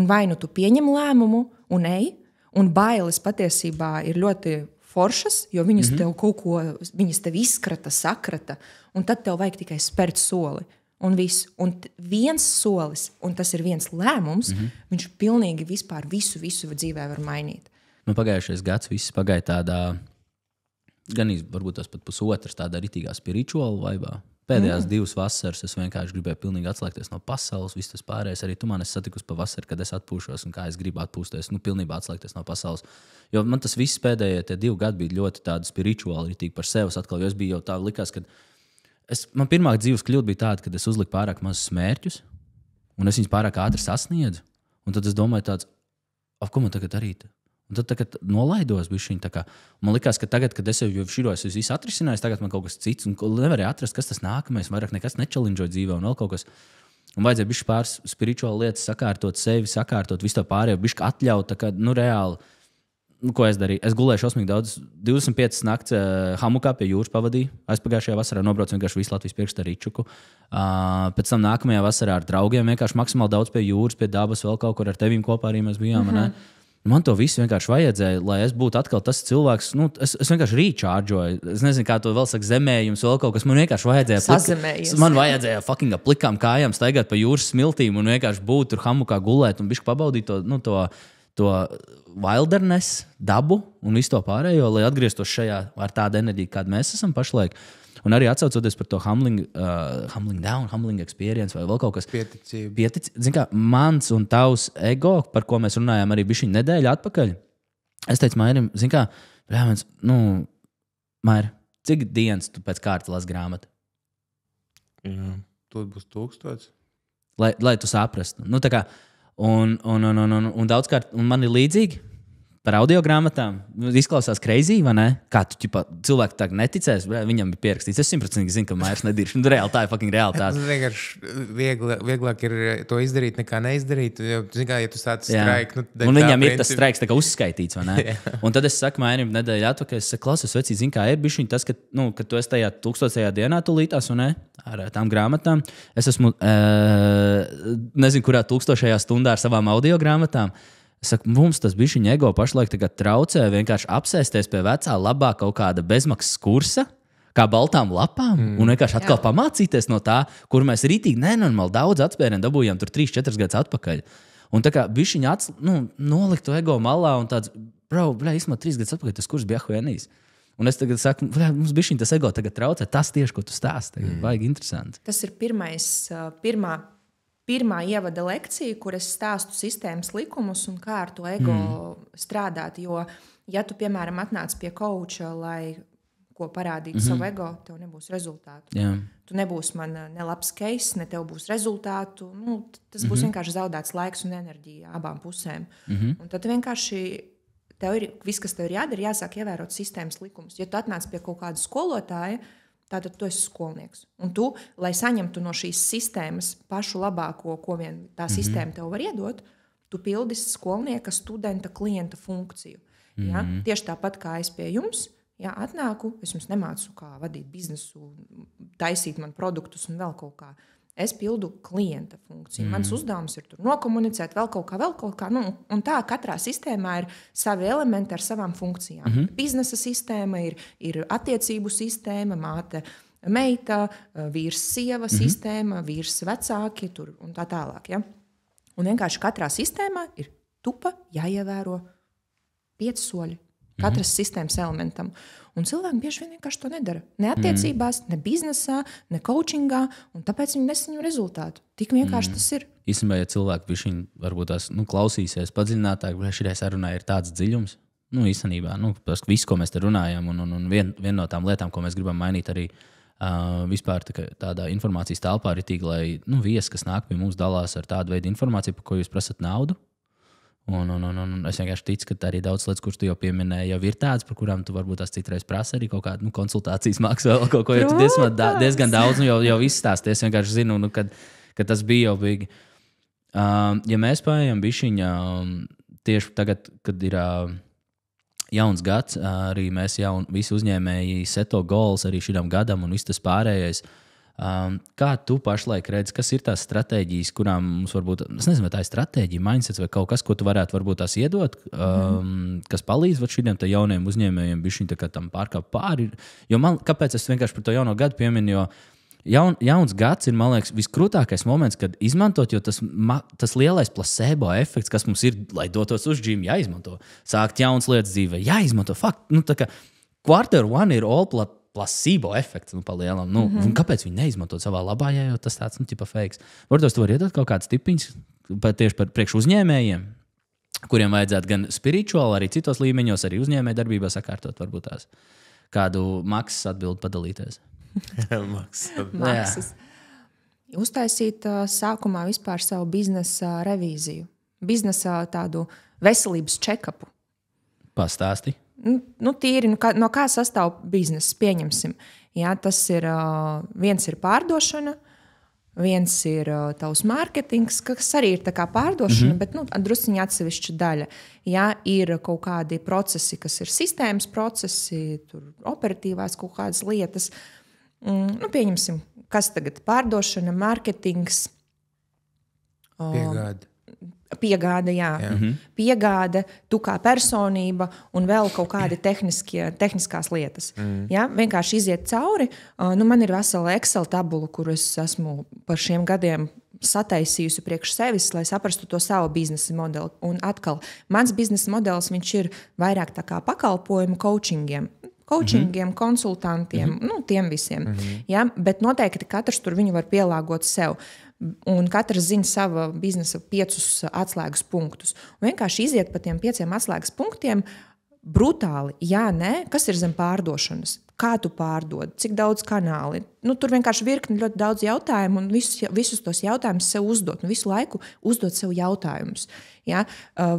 Un vai nu tu pieņem lēmumu un ej, Un bailes patiesībā ir ļoti foršas, jo viņas tev kaut ko, viņas tev izkrata, sakrata, un tad tev vajag tikai spērt soli. Un viss. Un viens solis, un tas ir viens lēmums, viņš pilnīgi vispār visu dzīvē var mainīt. Pagājušais gads viss pagāja tādā, gan varbūt tas pat pusotras, tādā ritīgā spirituāla vaibā. Pēdējās 2 vasaras es vienkārši gribēju pilnīgi atslēgties no pasaules, viss tas pārējais. Arī tu man esi satikusi pavasaru, kad es atpūšos un kā es gribu atpūsties, pilnībā atslēgties no pasaules. Jo man tas viss pēdējie 2 gadi bija ļoti tādi spirituāli, ritīgi par sevi atkal, jo es biju jau tā likās, ka man pirmā dzīves kļūda bija tāda, ka es uzliku pārāk mazus mērķus, un es viņus pārāk ātri sasniedzu. Un tad es domāju tāds, ko man tagad darīt? Un tad tagad nolaidos bišķiņ, tā kā man likās, ka tagad, kad es jau širos visu atrisināju, tagad man kaut kas cits, un nevarēju atrast, kas tas nākamais, vairāk nekas nečalinžoja dzīvē un vēl kaut kas. Un vajadzēja bišķi pāris spirituāli lietas sakārtot sevi, sakārtot visu to pārējo, bišķi atļaut, tā kā, reāli, ko es darīju? Es gulēju šausmīgi daudz, 25 nakts hamukā pie jūras pavadīju, aizpagājušajā vasarā nobraucu vienkārši visu Latvijas priekšstā Ričuku. Pēc tam nākamajā vasarā ar draugiem vienkārši maksimāli daudz pie jūras, pie dabas, vēl kaut kur ar tevīm kopā arī mēs bijām, ne? Man to visu vienkārši vajadzēja, lai es būtu atkal tas cilvēks. Es vienkārši rīčārdžoju. Es nezinu, kā to vēl saka, zemējums, vēl kaut kas. Man vienkārši vajadzēja. Man vajadzēja fucking plikām kājām staigāt pa jūras smiltīm un vienkārši būt tur hamukā gulēt un bišķi pabaudīt to wilderness, dabu un visu to pārējo, lai atgrieztos šajā ar tādu enerģiju, kāda mēs esam pašlaik. Un arī atsaucoties par to humbling down, humbling experience vai vēl kaut kas. Pieticība. Zin kā, mans un tavs ego, par ko mēs runājām arī bišķiņ nedēļu atpakaļ. Es teicu Mairim, zin kā, Mair, cik dienas tu pēc kārtas lasi grāmatu? Jā, tur būs 1000. Lai tu saprastu. Tā kā, un daudzkārt, un man ir līdzīgi. Par audio grāmatām izklausās crazy, vai ne? Kā tu cilvēki tā neticēs, viņam bija pierakstīts. Es 100% zinu, ka Mairs nedirš. Reāli tā ir fucking realitāte. Vieglāk ir to izdarīt, nekā neizdarīt. Jo, kā, ja tu sāc straiku, un viņam ir tas streiks tā kā uzskaitīts, vai ne? Un tad es saku Mairim nedēļā atpakaļ, es saku, klausies, vecī, zini, kā ir bišķiņ tas, ka tu esi tajā 1000. dienā tulītās, vai ne? Ar tām grāmatām. Es esmu, nezinu, kurā 1000. stundā ar savām audio grāmatām. Es saku, mums tas bišķiņ ego pašlaik traucē vienkārši apsēsties pie vecā labā kaut kāda bezmaksas kursa, kā baltām lapām, un vienkārši atkal pamācīties no tā, kur mēs rītīgi nenormāli daudz atspērienu dabūjām tur 3-4 gadus atpakaļ. Un tā kā bišķiņ nolikt to ego malā un tāds, īstenībā 3 gadus atpakaļ tas kurs bija ahuenīs. Un es tagad saku, mums bišķiņ tas ego tagad traucē, tas tieši, ko tu stāsti. Vajag interesanti. Tas ir pirmā ievada lekcija, kur es stāstu sistēmas likumus un kā ar to ego strādāt. Jo, ja tu, piemēram, atnāc pie coacha, lai ko parādītu savu ego, tev nebūs rezultātu. Jā. Tu nebūsi man ne labs case, ne tev būs rezultātu. Tas būs vienkārši zaudēts laiks un enerģija abām pusēm. Un tad vienkārši viss, kas tev ir jādara, jāsāk ievērot sistēmas likumus. Ja tu atnāc pie kaut kāda skolotāja, tātad tu esi skolnieks. Un tu, lai saņemtu no šīs sistēmas pašu labāko, ko vien tā sistēma tev var iedot, tu pildīsi skolnieka, studenta, klienta funkciju. Ja? Tieši tāpat kā es pie jums atnāku, es jums nemācu, kā vadīt biznesu, taisīt man produktus un vēl kaut kā. Es pildu klienta funkciju. Mans uzdevums ir tur nokomunicēt, vēl kaut kā. Un tā katrā sistēmā ir savi elementi ar savām funkcijām. Biznesa sistēma ir attiecību sistēma, māte, meita, vīrs, sieva sistēma, vīrs, vecāki tur un tā tālāk. Ja? Un vienkārši katrā sistēmā ir jāievēro 5 soļi. Katras sistēmas elementam. Un cilvēki bieži vien vienkārši to nedara. Ne attiecībās, ne biznesā, ne coachingā, un tāpēc viņi nesaņem rezultātu. Tik vienkārši tas ir. Īstenībā, ja cilvēki bišķiņ varbūt tās klausīsies padziļinātāk, šī sarunā ir tāds dziļums. Īstenībā, viss, ko mēs te runājam, un viena no tām lietām, ko mēs gribam mainīt arī vispār tādā informācijas telpā, ir tīk, lai viesi, kas nāk pie mums, dalās ar tādu veidu informāciju, par ko jūs prasat naudu. Un es vienkārši ticu, ka arī daudz lietas, kuras tu jau pieminēji, jau ir tādas, par kurām tu varbūt tās citreiz prasa arī kaut kādu konsultācijas maksu vai kaut ko, jo tu diezgan daudz jau izstāsties. Es vienkārši zinu, kad tas bija jau bīgi. Ja mēs paējam bišķiņā tieši tagad, kad ir jauns gads, arī mēs visi uzņēmēji seto goals arī šim gadam un viss tas pārējais. Kā tu pašlaik redzi, kas ir tās stratēģijas, kurām mums varbūt, es nezinu, vai tā ir stratēģija, mindsets vai kaut kas, ko tu varētu varbūt tās iedot, kas palīdz šiem jauniem uzņēmējiem, bišķiņ tā kā tam pārkāpt pāri. Jo kāpēc es vienkārši par to jauno gadu pieminu, jo jauns gads ir, man liekas, viskrūtākais moments, kad izmantot, jo tas lielais placebo efekts, kas mums ir, lai dotos uz džimu, jāizmanto. Sākt jaunas lietas dzīvē, jāizmanto. Fakt, tā kā quarter one ir all placebo efekts, palielam. Kāpēc viņi neizmantot savā labā, jo tas tāds, tipa fakes. Varbūt tu vari iedot kaut kādas tipiņas tieši par priekš uzņēmējiem, kuriem vajadzētu gan spirituāli, arī citos līmeņos, arī uzņēmēju darbībā sakārtot, varbūt tās kādu maksas atbildi padalīties. Maksas. Uztaisīt sākumā vispār savu biznesa revīziju. Biznesa tādu veselības check-upu. Pastāsti. Tīri, no kā sastāv biznesa, pieņemsim. Jā, tas ir, viens ir pārdošana, viens ir tavs mārketings, kas arī ir tā kā pārdošana, bet drusciņi atsevišķa daļa. Jā, ir kaut kādi procesi, kas ir sistēmas procesi, tur operatīvās kaut kādas lietas. Pieņemsim, kas tagad pārdošana, mārketings. Piegāde, jā. Piegāde, tu kā personība un vēl kaut kādi tehniskās lietas. Ja? Vienkārši iziet cauri. Man ir vesela Excel tabula, kur es esmu par šiem gadiem sataisījusi priekš sevis, lai saprastu to savu biznesa modeli. Un atkal, mans biznesa modelis, viņš ir vairāk tā kā pakalpojumu coachingiem, konsultantiem, tiem visiem. Ja? Bet noteikti katrs tur viņu var pielāgot sev. Un katrs zina sava biznesa 5 atslēgas punktus. Un vienkārši iziet pa tiem 5 atslēgas punktiem brutāli. Jā, nē, kas ir zem pārdošanas? Kā tu pārdod? Cik daudz kanāli? Tur vienkārši virkni ļoti daudz jautājumu un visus tos jautājumus sev uzdot. Visu laiku uzdot sev jautājumus. Ja?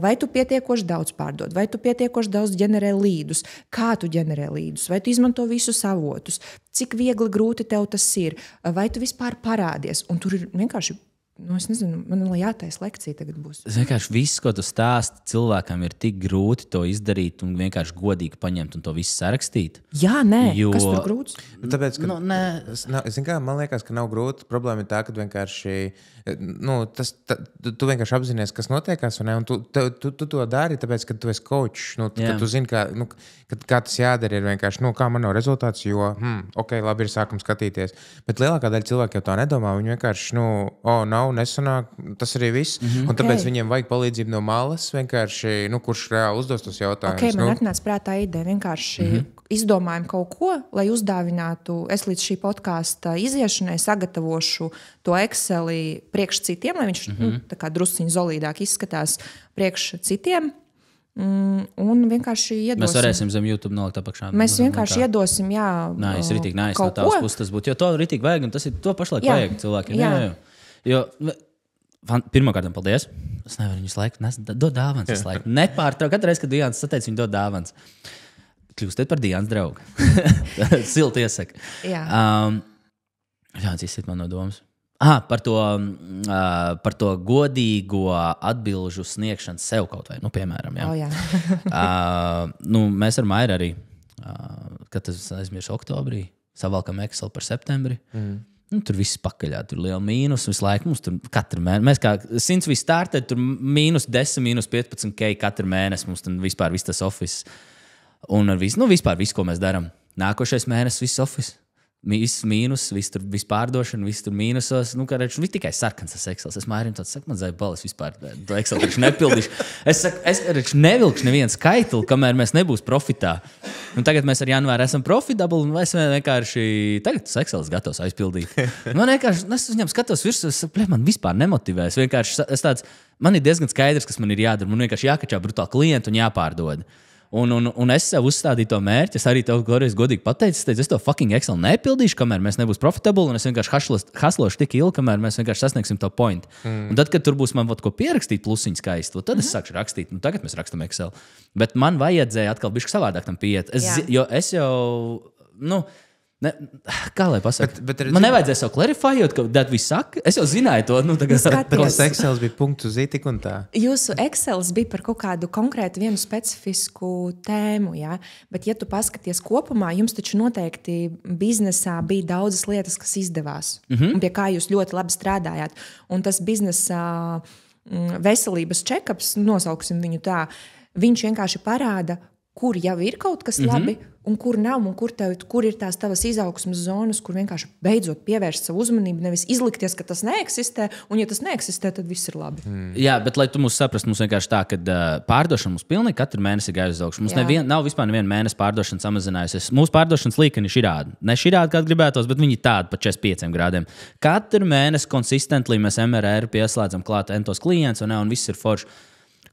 Vai tu pietiekoši daudz pārdod? Vai tu pietiekoši daudz ģenerē līdus? Kā tu ģenerē līdus? Vai tu izmanto visus avotus? Cik viegli, grūti tev tas ir? Vai tu vispār parādies? Un tur ir vienkārši, es nezinu, man jātais lekcija tagad būs. Vienkārši viss, ko tu stāsti, cilvēkam ir tik grūti to izdarīt un vienkārši godīgi paņemt un to visu sarakstīt. Jā, nē, kas tur grūts? Tāpēc, ka, man liekas, ka nav grūti. Problēma ir tā, ka vienkārši tu vienkārši apzinies, kas notiekās, un tu to dari, tāpēc, ka tu esi coach. Ka tu zini, kā tas jādara, ir vienkārši, kā man nav rezultāts, jo, labi, ir sākam skatīties. Bet lielākā daļa cilvēku jau tā nedomā. Viņi vienkārši, nav, nesanāk, tas arī viss. Un tāpēc viņiem vajag palīdzību no malas, vienkārši, kurš reāli uzdos tos jautājumus. Man atnāca prātā ideja, vienkārši izdomājam kaut ko, lai uzdāvinātu. Es līdz šī podkāsta iziešanai sagatavošu to Exceli priekš citiem, lai viņš tā kā drusciņi zolīdāk izskatās priekš citiem. Un vienkārši iedosim. Mēs varēsim zem YouTube nolikt apakšā. Mēs vienkārši iedosim, jā. Nē, es ritīgi neesmu no tavas puses tas būtu, jo to ritīgi vajag, un tas ir to pašlaik vajag cilvēkiem. Jā. Jo, pirmkārt, paldies. Es nevaru viņus laiku, dod dāvans visu laiku. Nepārtraukt, katru reizi, kad Diāns sateica, viņi dod dāvans. Kļūstiet par Diānas draugu. Silti iesaka. Jā. Izsit man no domas. Par to godīgo atbilžu sniegšanu sev kaut vai, piemēram. Jā. Mēs ar Mairu arī, kad es aizmirsu oktobrī, savalkam Excel par septembri. Tur viss pakaļā, tur liela mīnus visu laiku. Mums tur katru mēnesi, mēs kā 100 viss startē, tur -10, -15K katru mēnesi. Mums tur vispār viss tas office. Un ar visu, vispār visu, ko mēs darām. Nākošais mēnesis viss office. Viss mīnus, viss tur pārdošana, viss tur mīnusos. Viņš tikai sarkans tas Excel. Es Mairim tāds saku, man zēja balas vispār. To Excel taču nepildīšu. Es saku, es nevilkšu nevienu skaitli, kamēr mēs nebūs profitā. Un tagad mēs ar janvāru esam profitable, un es vienkārši tagad tas Excel gatavs aizpildīt. Man vienkārši, es viņam skatos virsū, es saku, man vispār nemotivēs. Vienkārši man ir diezgan skaidrs, kas man ir jādara. Man vienkārši jākačā brutāli klientu un jāpārdod. Un es sev uzstādīju to mērķi. Es arī tev godīgi pateicu, es to fucking Excel nepildīšu, kamēr mēs nebūs profitable, un es vienkārši haslošu tik ilgi, kamēr mēs vienkārši sasniegsim to point. Un tad, kad tur būs man ko pierakstīt, plusiņu skaistu, tad es sākšu rakstīt. Tagad mēs rakstam Excel. Bet man vajadzēja atkal bišķi savādāk tam pieiet. Jo es jau, Ne, kā lai pasaka? Bet Man nevajadzēja savu klarifājot, ka that we suck. Es jau zināju to. Tagad... Tas Excels bija punktu uz tik un tā. Jūsu Excels bija par kaut kādu konkrētu vienu specifisku tēmu, ja? Bet, ja tu paskaties kopumā, jums taču noteikti biznesā bija daudzas lietas, kas izdevās. Un pie kā jūs ļoti labi strādājāt. Un tas biznesa veselības check-ups, nosauksim viņu tā, viņš vienkārši parāda, kur jau ir kaut kas labi, un kur nav, un kur ir tās tavas izaugsmes zonas, kur vienkārši beidzot pievērst savu uzmanību, nevis izlikties, ka tas neeksistē, un ja tas neeksistē, tad viss ir labi. Jā, bet lai tu mūs saprastu, mums vienkārši tā, ka pārdošana mums pilnīgi katru mēnesi ir gājusi uz augšu. Mums nav vispār neviena mēneša pārdošana samazinājusies. Mūsu pārdošanas līkani ir širādi. Ne širādi, kā gribētos, bet viņi tādi pa 45 grādiem. Katru mēnesi konsistentli mēs MRR pieslēdzam klāt entos klients, un viss ir forši.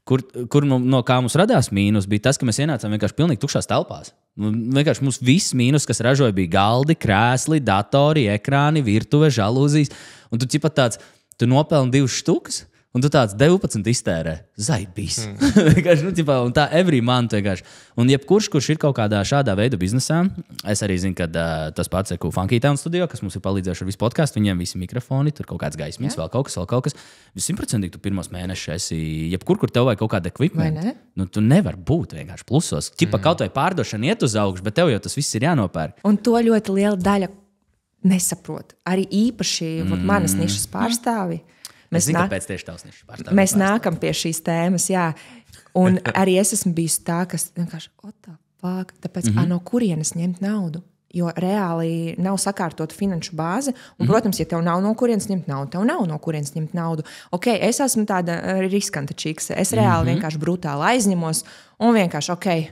Kur no kā mums radās mīnus, bija tas, ka mēs ienācām vienkārši pilnīgi tukšās telpās. Vienkārši mums viss mīnus, kas ražoja, bija galdi, krēsli, datori, ekrāni, virtuve, žalūzijas. Un tu cipat tāds, tu nopelni 2 štukas, un tu tāds 12 iztērē. Zaibīs. Un tā every month vienkārši. Un jebkurš, kurš ir kaut kādā šādā veida biznesā, es arī zinu, ka tas pats ir Funky Town studio, kas mums ir palīdzējuši ar visu podcastu, viņiem visi mikrofoni, tur kaut kāds gaismiņas, vēl kaut kas. 100% tu pirmos mēnešus esi, jebkur, kur tev vajag kaut kāda equipment, tu nevar būt vienkārši plusos. Ķipa kaut vai pārdošana iet uz augšu, bet tev jau tas viss ir jānopērk. Un to ļoti liela daļa nesaprot. Arī īpaši manas nišas pārstāvi. Mēs Mēs nākam pie šīs tēmas, jā. Un arī es esmu bijusi tā, kas vienkārši, tāpēc no kurienes ņemt naudu? Jo reāli nav sakārtota finanšu bāze. Un, protams, ja tev nav no kurienes ņemt naudu, tev nav no kurienes ņemt naudu. Ok, es esmu tāda riskanta čikse. Es reāli vienkārši brutāli aizņemos un vienkārši,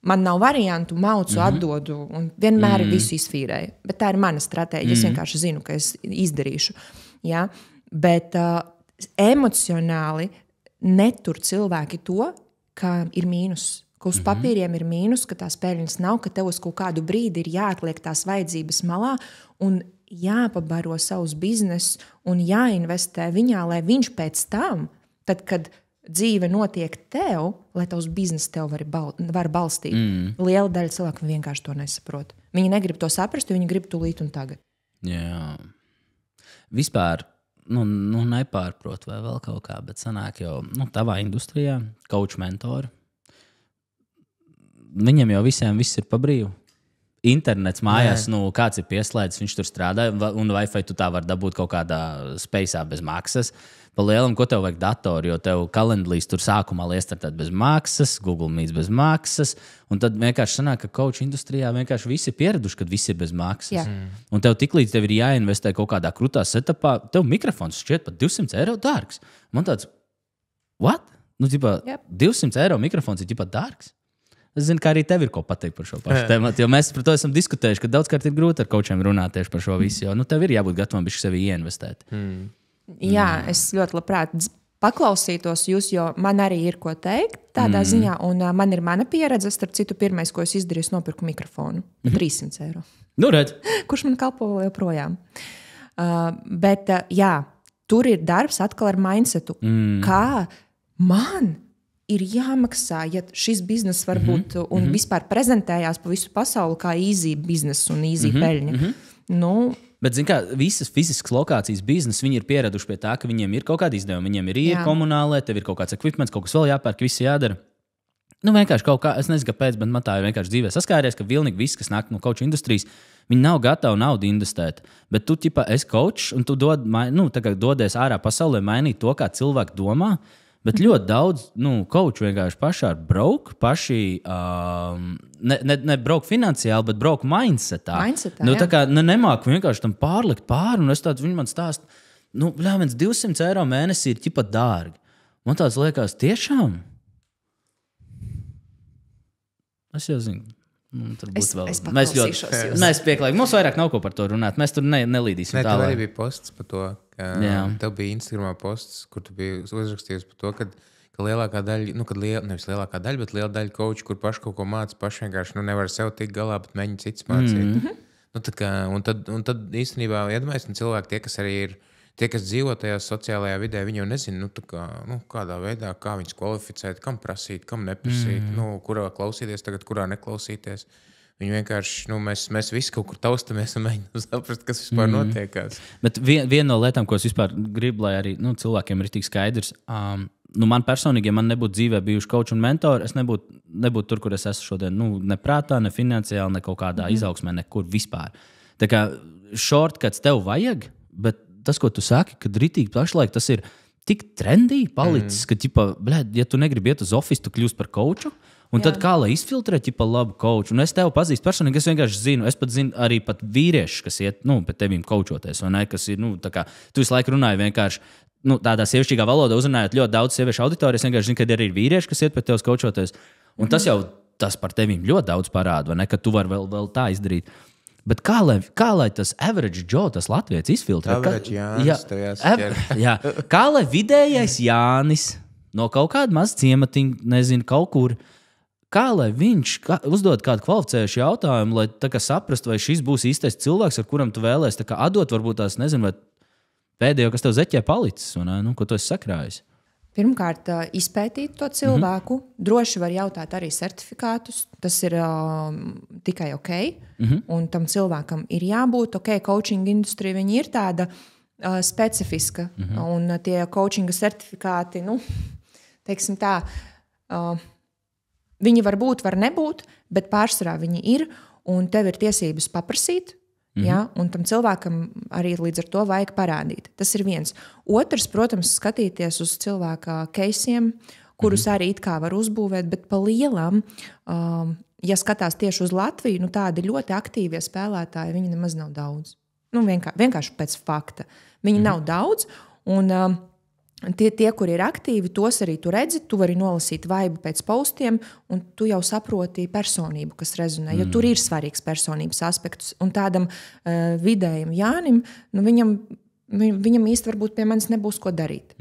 man nav variantu, maucu, atdodu un vienmēr visu izfīrēju. Bet tā ir mana stratēģija. Es vienkārši zinu, ka es izdarīšu. Ja? Bet emocionāli netur cilvēki to, ka ir mīnus. Ka uz papīriem ir mīnus, ka tās peļņas nav, ka tev uz kaut kādu brīdi ir jāatliek tās vajadzības malā un jāpabaro savus biznesus un jāinvestē viņā, lai viņš pēc tam, tad, kad dzīve notiek tev, lai tavs bizness tev var balstīt. Liela daļa cilvēku vienkārši to nesaprot. Viņi negrib to saprast, jo viņi grib tūlīt un tagad. Jā. Vispār nepārprot vai vēl kaut kā, bet sanāk jau tavā industrijā, coach mentori. Viņam jau visiem viss ir pa brīvu. Internets mājās, kāds ir pieslēdzis, viņš tur strādā, un Wi-Fi tu tā var dabūt kaut kādā spēcā bez maksas. Pa lielam, ko tev vajag datoru, jo tev kalendlīs tur sākumā iestartēt bez maksas, Google Meets bez maksas, un tad vienkārši sanāk, ka coach industrijā vienkārši visi ir pieraduši, kad viss ir bez maksas. Un tev tiklīdz tev ir jāinvestē kaut kādā krutā setupā, tev mikrofons šķiet pat 200 eiro dārgs. Man tāds, what? 200 eiro mikrofons ir ģipa dārgs? Es zinu, ka arī tev ir ko pateikt par šo pašu tēmu, jo mēs par to esam diskutējuši, ka daudzkārt ir grūti ar coachiem runāt tieši par šo visu, jo tev ir jābūt gatavam bišķi sevi ieinvestēt. Jā, es ļoti labprāt paklausītos jūs, jo man arī ir ko teikt tādā ziņā, un man ir mana pieredze. Starp citu, pirmais, ko es izdarīju, es nopirku mikrofonu. 300 eiro. Redz. Kurš man kalpo vēl joprojām. Bet jā, tur ir darbs atkal ar mindsetu. Kā man ir jāmaksā, ja šis bizness varbūt un vispār prezentējās pa visu pasauli kā easy biznes un easy peļņa. Bet, zin kā, visas fiziskas lokācijas biznesa, viņi ir pieraduši pie tā, ka viņiem ir kaut kāda izdevuma, viņiem ir komunālē, tev ir kaut kāds equipments, kaut kas vēl jāpērk, viss jādara. Vienkārši kaut kā, es nezinu, kāpēc, bet man tā ir vienkārši dzīvē saskāries, ka vilnīgi viss, kas nāk no coach industrijas, viņi nav gatavi naudu investēt. Bet tu, esi coach, un tu dodies ārā pasaulē mainīt to, kā cilvēki domā. Bet ļoti daudz coachu vienkārši paši ar broke, ne broke finansiāli, bet broke mindsetā. Tā kā nemāku vienkārši tam pārlikt pāri, un es tāds, viņi man stāst, 200 eiro mēnesī ir ķipa dārgi. Man tāds liekas, tiešām? Es jau zinu. Tur būs vēl. Mēs pieklājam. Mums vairāk nav ko par to runāt. Mēs tur nelīdīsim tālāk. Tev arī bija posts par to, ka tev bija Instagramā posts, kur tu biji uzrakstījusi par to, ka lielākā daļa, nevis lielākā daļa, bet liela daļa coachu, kur paši kaut ko māca, paši vienkārši nevar sev tikt galā, bet mēģina cits mācīt. Un tad īstenībā iedomājas cilvēki, tie, kas arī ir, tie, kas dzīvo tajā sociālajā vidē, viņi jau nezina, kādā veidā, kā viņus kvalificēt, kam prasīt, kam neprasīt, kurā klausīties tagad, kurā neklausīties. Viņi vienkārši, mēs visi kaut kur taustamies un mēģinām saprast, kas vispār notiekās. Bet viena no lietām, ko es vispār gribu, lai arī cilvēkiem ir tik skaidrs, man personīgi, ja man nebūtu dzīvē bijuši coach un mentori, es nebūtu tur, kur es esmu šodien. Ne prātā, ne finansiāli, ne kaut kādā izaugsmē, nekur vispār. Tā kā shortcuts tev vajag, bet tas, ko tu saki, kad ritīgi pašlaik tas ir tik trendy palicis, ka, ja tu negribi iet uz office, tu kļūsi par coachu. Un tad kā lai izfiltrē labu coachu? Un es tevi pazīstu personīgi, es vienkārši zinu, es pat zinu arī vīriešus, kas iet pēc tevīm coachoties, vai ne? Kas ir, tā kā tu visu laiku runāji vienkārši tādā sievišķīgā valodā, uzrunājot ļoti daudz sieviešu auditorijas, vienkārši zinu, ka arī ir vīrieši, kas iet pēc tevis coachoties. Un tas par tevīm ļoti daudz parāda, vai ne? Ka tu vari vēl tā izdarīt. Bet kā lai tas average Joe, tas Latvijas izfiltrē? Average Jānis, kā lai vidējais Jānis no kaut kāda maza ciematiņa, nezinu, kaut kur, kā lai viņš uzdod kādu kvalificējušu jautājumu, lai saprastu, vai šis būs īstais cilvēks, ar kuram tu vēlēsi atdot, varbūt tās, nezinu, vai pēdējo, kas tev zeķē palicis, ko tu esi sakrājis? Pirmkārt, izpētīt to cilvēku. Droši var jautāt arī certifikātus. Tas ir tikai ok. Un tam cilvēkam ir jābūt ok. Coaching industrija, viņi ir tāda specifiska. Un tie coachinga certifikāti, teiksim tā, viņi var būt, var nebūt, bet pārsvarā viņi ir. Un tev ir tiesības paprasīt. Ja? Un tam cilvēkam arī līdz ar to vajag parādīt. Tas ir viens. Otrs, protams, skatīties uz cilvēka keisiem, kurus arī it kā var uzbūvēt, bet pa lielam, ja skatās tieši uz Latviju, tādi ļoti aktīvie spēlētāji, viņi nemaz nav daudz. Vienkārši pēc fakta. Viņi nav daudz, un tie, kur ir aktīvi, tos arī tu redzi, tu vari nolasīt vaibu pēc postiem, un tu jau saproti personību, kas rezonē, jo tur ir svarīgs personības aspekts. Un tādam vidējam Jānim, viņam īsti varbūt pie manis nebūs ko darīt.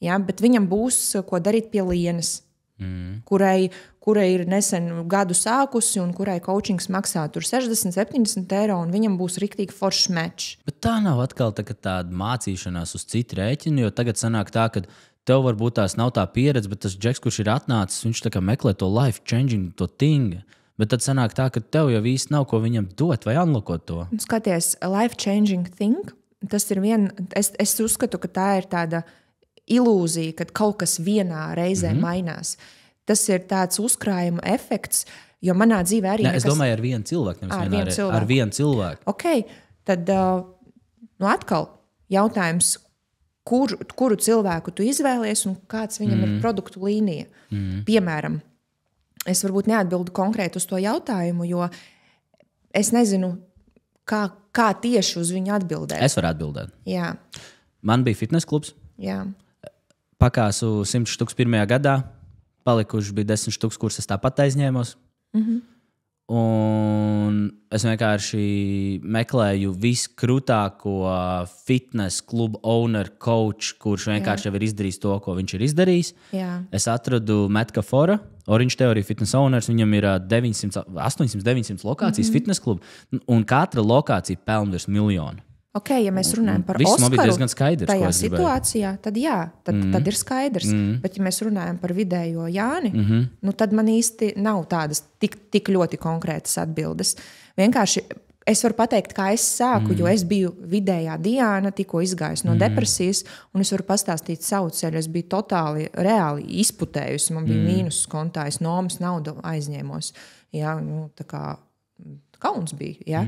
Ja? Bet viņam būs ko darīt pie Lienas, kurai ir nesen gadu sākusi un kurai coachings maksā 60-70 eiro, un viņam būs riktīgi foršs mečs. Bet tā nav atkal tāda mācīšanās uz citu rēķinu, jo tagad sanāk tā, ka tev varbūt tās nav tā pieredze, bet tas džeks, kurš ir atnācis, viņš tā kā meklē to life changing, to thing. Bet tad sanāk tā, ka tev jau īsti nav ko viņam dot vai unlockot to. Skaties, life changing thing, tas ir es uzskatu, ka tā ir tāda ilūzija, kad kaut kas vienā reizē mainās. Tas ir tāds uzkrājuma efekts, jo manā dzīvē arī... Es domāju ar vienu cilvēku, nevis ar vienu cilvēku. Ok, tad atkal jautājums, kuru cilvēku tu izvēlies un kāds viņam ir produktu līnija. Piemēram, es varbūt neatbildu konkrēti uz to jautājumu, jo es nezinu, kā tieši uz viņu atbildēt. Es varu atbildēt. Jā. Man bija fitness klubs. Jā. Pakāsu 100 štuks pirmajā gadā, palikuši bija 10 štuks, kuras es tāpat aizņēmos. Un es vienkārši meklēju viskrūtāko fitness klubu owner coach, kurš vienkārši jau ir izdarījis to, ko viņš ir izdarījis. Jā. Es atradu Matka Fora, Orange Theory fitness owners, viņam ir 800-900 lokācijas fitness klubu, un katra lokācija pelna virs 1 miljonu. Ok, ja mēs runājam par Viss man bija Oskaru diezgan skaidrs, tajā ko es gribēju. situācijā, tad jā, tad ir skaidrs. Bet ja mēs runājam par vidējo Jāni, tad man īsti nav tādas tik ļoti konkrētas atbildes. Vienkārši es varu pateikt, kā es sāku, jo es biju vidējā Diana, tikko izgājusi no depresijas, un es varu pastāstīt savu ceļu. Es biju totāli, reāli izputējusi, man bija mīnus kontā, es nomas naudu aizņēmos. Jā, tā kā kauns bija, jā.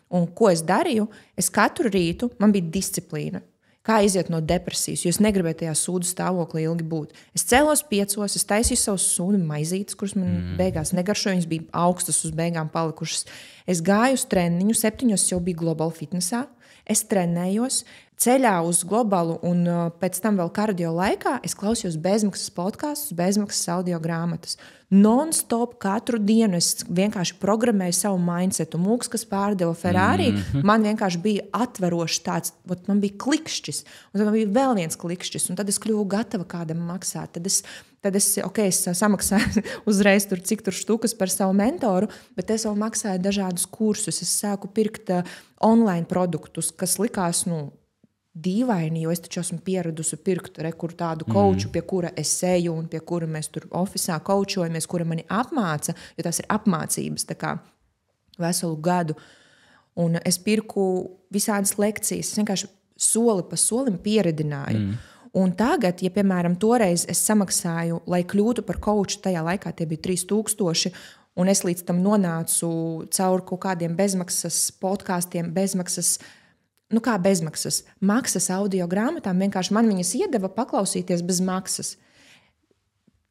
Un ko es darīju? Es katru rītu, man bija disciplīna. Kā iziet no depresijas, jo es negribēju tajā sūdu stāvoklī ilgi būt. Es cēlos 5, es taisīju savus sūdu maizītes, kuras man beigās negaršoja, viņas bija augstas uz beigām palikušas. Es gāju uz treniņu, 7 jau biju Global Fitnessā. Es trenējos ceļā uz globālu, un pēc tam vēl kardio laikā es klausījos bezmaksas podkastus, bezmaksas audio grāmatas. Non-stop katru dienu es vienkārši programmēju savu mindsetu. Mūks, kas pārdeva Ferrari, man vienkārši bija atverošs tāds, man bija klikšķis, un tad man bija vēl viens klikšķis, un tad es kļuvu gatava kādam maksāt. Tad es samaksāju uzreiz cik tur štukas par savu mentoru, bet es vēl maksāju dažādus kursus. Es sāku pirkt online produktus, kas likās, dīvaini, jo es taču esmu pieradusi pirkt tādu coachu, pie kura es eju un pie kura mēs tur ofisā coachojamies, kura mani apmāca, jo tās ir apmācības. Tā kā veselu gadu. Un es pirku visādas lekcijas. Es vienkārši soli pa solim pieredināju. Un tagad, ja, piemēram, toreiz es samaksāju, lai kļūtu par coachu, tajā laikā tie bija 3000, un es līdz tam nonācu caur kaut kādiem bezmaksas podkāstiem, bezmaksas, kā bezmaksas, maksas audio grāmatām, vienkārši man viņas iedeva paklausīties bez maksas.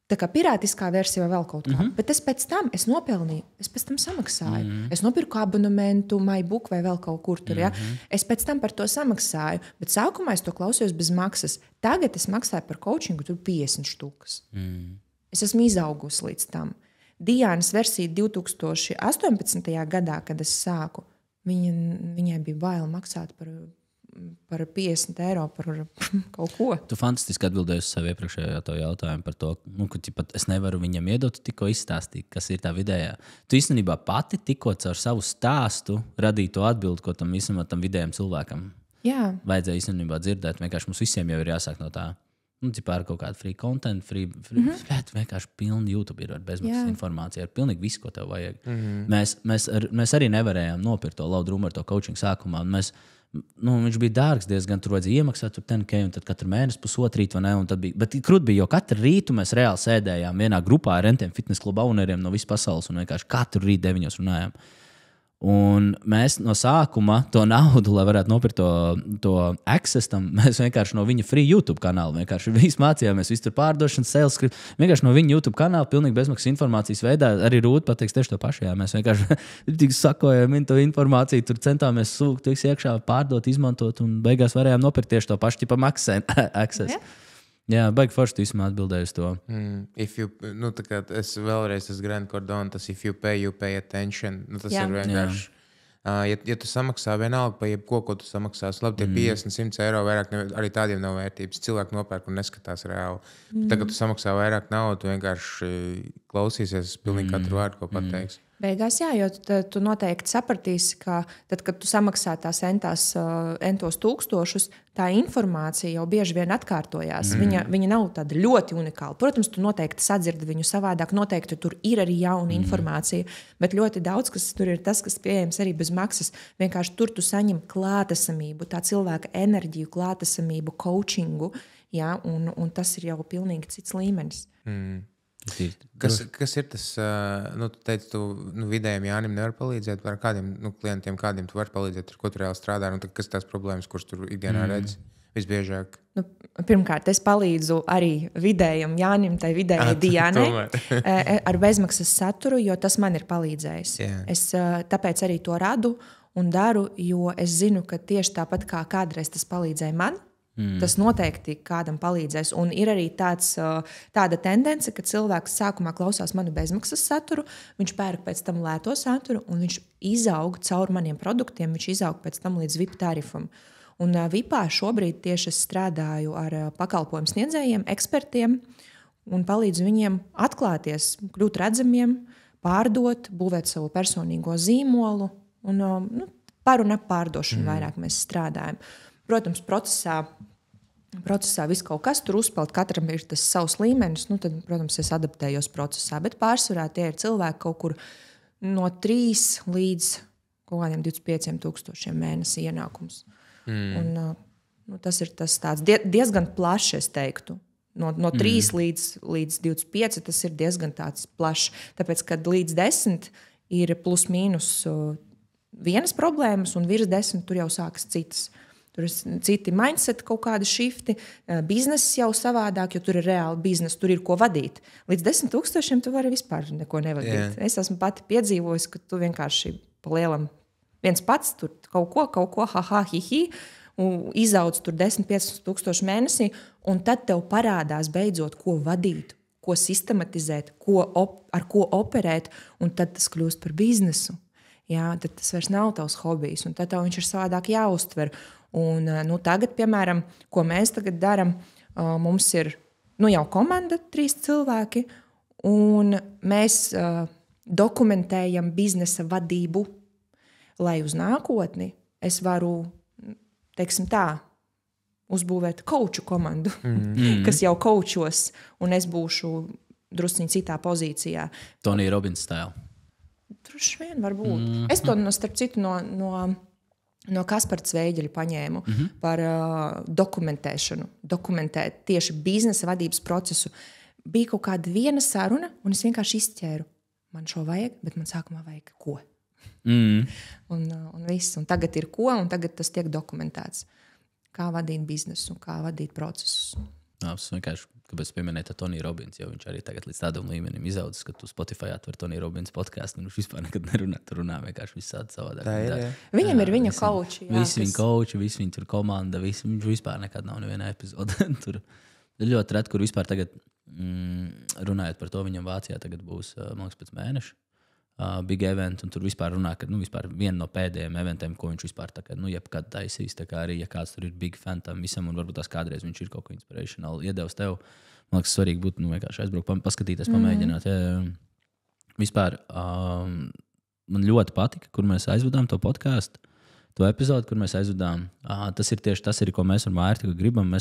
Tā kā pirātiskā versija vai vēl kaut kā. Bet es pēc tam nopelnīju, es pēc tam samaksāju. Es nopirku abonementu, MyBook vai vēl kaut kur tur. Ja? Es pēc tam par to samaksāju, bet sākumā es to klausījos bez maksas. Tagad es maksāju par coachingu tur 50 štukas. Es esmu izaugusi līdz tam. Diānas versija 2018. gadā, kad es sāku, viņai bija bail maksāt par 50 eiro par kaut ko. Tu fantastiski atbildēji uz savu iepriekšējo jautājumu par to, ka es nevaru viņam iedot, tikko izstāstīt, kas ir tā vidējā. Tu īstenībā pati tikko caur savu stāstu radīji to atbildi, ko tam vidējam cilvēkam vajadzēja īstenībā dzirdēt. Vienkārši mums visiem jau ir jāsāk no tā. Ar kaut kādu free content, vienkārši pilni YouTube ir ar bezmaksas informāciju, ar pilnīgi visu, ko tev vajag. Mēs arī nevarējām nopirkt to laudrumu ar to coaching sākumā. Viņš bija dārgs diezgan, tur vajadzēja iemaksāt 10K, un tad katru mēnesi pusotrīt, vai ne? Bet krūt bija, jo katru rītu mēs reāli sēdējām vienā grupā ar rentiem fitness kluba owneriem no visas pasaules, un vienkārši katru rītu 9 runājām. Un mēs no sākuma to naudu, lai varētu nopirkt to access tam, mēs vienkārši no viņa free YouTube kanāla vienkārši visu mācījāmies, visu tur pārdošanas, sales script, vienkārši no viņa YouTube kanāla, pilnīgi bezmaksas informācijas veidā, arī Rūta pateiks tieši to pašu, mēs vienkārši tik sakojām to informāciju, tur centāmies sūkt visu iekšā, pārdot, izmantot, un beigās varējām nopirkt tieši to pašu tipa maksas access. Jā, baigi forši tu īstenībā atbildēji uz to. Es vēlreiz tas Grant Cardone, tas if you pay attention. Tas ir vienkārši. Ja tu samaksā vienalga par jebko, ko tu samaksās, labi, tie 50-100 eiro vairāk, arī tādiem nav vērtības. Cilvēki nopērk un neskatās reāli. Tagad tu samaksā vairāk naudu, tu vienkārši klausīsies pilnīgi katru vārdu, ko pateiks. Beigās, jo tu noteikti sapratīsi, ka tad, kad tu samaksā tās entos tūkstošus, tā informācija jau bieži vien atkārtojās. Viņa nav tāda ļoti unikāla. Protams, tu noteikti sadzirdi viņu savādāk, noteikti tur ir arī jauna informācija, bet ļoti daudz, kas tur ir tas, kas pieejams arī bez maksas. Vienkārši tur tu saņem klātesamību, tā cilvēka enerģiju, klātesamību, coachingu, un tas ir jau pilnīgi cits līmenis. Kas ir tas, tu teici, tu vidējiem Jānim nevar palīdzēt, ar kādiem klientiem, kādiem tu vari palīdzēt, ar ko tu reāli strādā, kas tās problēmas, kuras tur ikdienā redz visbiežāk? Pirmkārt, es palīdzu arī vidējam Jānim, tai vidējai Diānai ar bezmaksas saturu, jo tas man ir palīdzējis. Es tāpēc arī to radu un daru, jo es zinu, ka tieši tāpat kā kādreiz tas palīdzēja man, tas noteikti kādam palīdzēs. Un ir arī tāda tendence, ka cilvēks sākumā klausās manu bezmaksas saturu, viņš pērk pēc tam lēto saturu, un viņš izaug caur maniem produktiem, viņš izaug pēc tam līdz VIP tarifam. Un VIPā šobrīd tieši es strādāju ar pakalpojumu sniedzējiem, ekspertiem, un palīdzu viņiem atklāties, kļūt redzamiem, pārdot, būvēt savu personīgo zīmolu, un par un ap pārdošanu vairāk mēs strādājam. Protams, procesā viss kaut kas tur uzpeld, katram ir tas savs līmenis, tad, protams, es adaptējos procesā, bet pārsvarā tie ir cilvēki kaut kur no 3 līdz kaut kādiem 25,000 mēnesi ienākums. Un, tas ir tas tāds diezgan plašs, es teiktu. No 3 līdz 25 tas ir diezgan tāds plašs, tāpēc, kad līdz 10 ir plus mīnus vienas problēmas, un virs 10 tur jau sākas citas. Tur ir citi mindset, kaut kādi šifti, bizness jau savādāk, jo tur ir reāli bizness, tur ir ko vadīt. Līdz 10,000 tu vari vispār neko nevadīt. Es esmu pati piedzīvojusi, ka tu vienkārši pa lielam viens pats tur kaut ko, hi, un izaudz tur 10-15,000 mēnesī, un tad tev parādās beidzot, ko vadīt, ko sistematizēt, ar ko operēt, un tad tas kļūst par biznesu. Tad tas vairs nav tavs hobijs, un tad tev viņš ir savādāk jāuztver. Un, tagad, piemēram, ko mēs tagad darām, mums ir jau komanda 3 cilvēki, un mēs dokumentējam biznesa vadību, lai uz nākotni es varu, teiksim tā, uzbūvēt coachu komandu, kas jau coachos, un es būšu drusciņ citā pozīcijā. Tony Robbins style. Droši vien var būt. Es to, starp citu, no Kaspara Cveiģeļa paņēmu par dokumentēšanu. Dokumentēt tieši biznesa vadības procesu. Bija kaut kāda viena saruna, un es vienkārši izķēru. Man šo vajag, bet man sākumā vajag ko. Un viss. Un tagad ir ko, un tagad tas tiek dokumentēts. Kā vadīt biznesu, kā vadīt procesus. Es vienkārši, kāpēc pieminēju Toniju Robinsu, jo viņš arī tagad līdz tādam līmenim izaudzis, ka tu Spotify atver Toniju Robinsu podcastu, un viņš vispār nekad nerunā, tur runā vienkārši visādi savādāk. Viņam ir viņa kauči. Visi viņa kauči, visi viņa tur komanda, viņš vispār nekad nav nevienā epizodē. Tur ir ļoti ret, kur vispār tagad, runājot par to, viņam Vācijā tagad būs, man liekas, pēc mēneša. Big event, un tur vispār runā, ka vispār viena no pēdējiem eventiem, ko viņš vispār jebkad taisīs, tā kā arī, ja kāds tur ir big fan tam visam, un varbūt tās kādreiz viņš ir kaut ko inspirational iedevis tev. Man liekas, svarīgi būtu vienkārši aizbraukt, paskatīties, pamēģināt. Vispār man ļoti patika, kur mēs aizvedām to podcastu, to epizodu, kur mēs aizvedām. Tas ir tieši tas, ko mēs ar Mārtu gribam.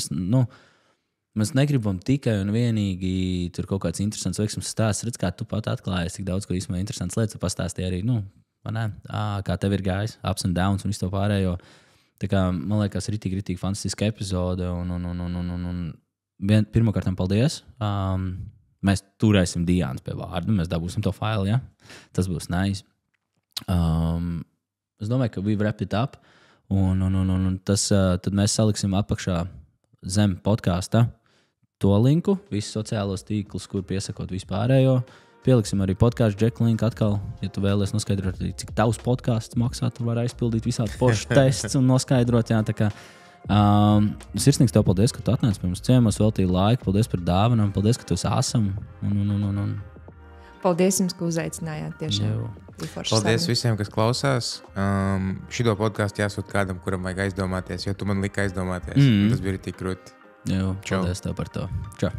Mēs negribam tikai un vienīgi tur kaut kāds interesants veiksmes stāsts. Redz, kā tu pat atklājies, cik daudz ko īstenībā interesants lietas. Tu pastāstīji arī, kā tev ir gājis, ups and downs un visu to pārējo. Tā kā, man liekas, ritīgi fantastiska epizode. Pirmkārt, paldies. Mēs turēsim Diānu pie vārdu. Mēs dabūsim to failu, ja? Tas būs nice. Es domāju, ka we wrap it up. Un tas, tad mēs saliksim apakšā zem podkāsta to linku, visus sociālos tīklus, kur piesakot vispārējo. Pieliksim arī podkāstu Jack linku atkal, ja tu vēlies noskaidrot, cik tavs podkāsts maksā, tu vari aizpildīt visādi pošu tests un noskaidrot. Jā, tā kā sirsnīgs tev paldies, ka tu atnāc pie mums ciemos, veltīji laiku, paldies par dāvanām, paldies, ka tu esi asam. Paldies jums, ka uzaicinājāt tiešām. Paldies visiem, kas klausās. Šito podkāstu jāsūt kādam, kuram vajag aizdomāties, jo tu man lika aizdomāties. Tas bija tik krūti. Paldies tev par to. Čau.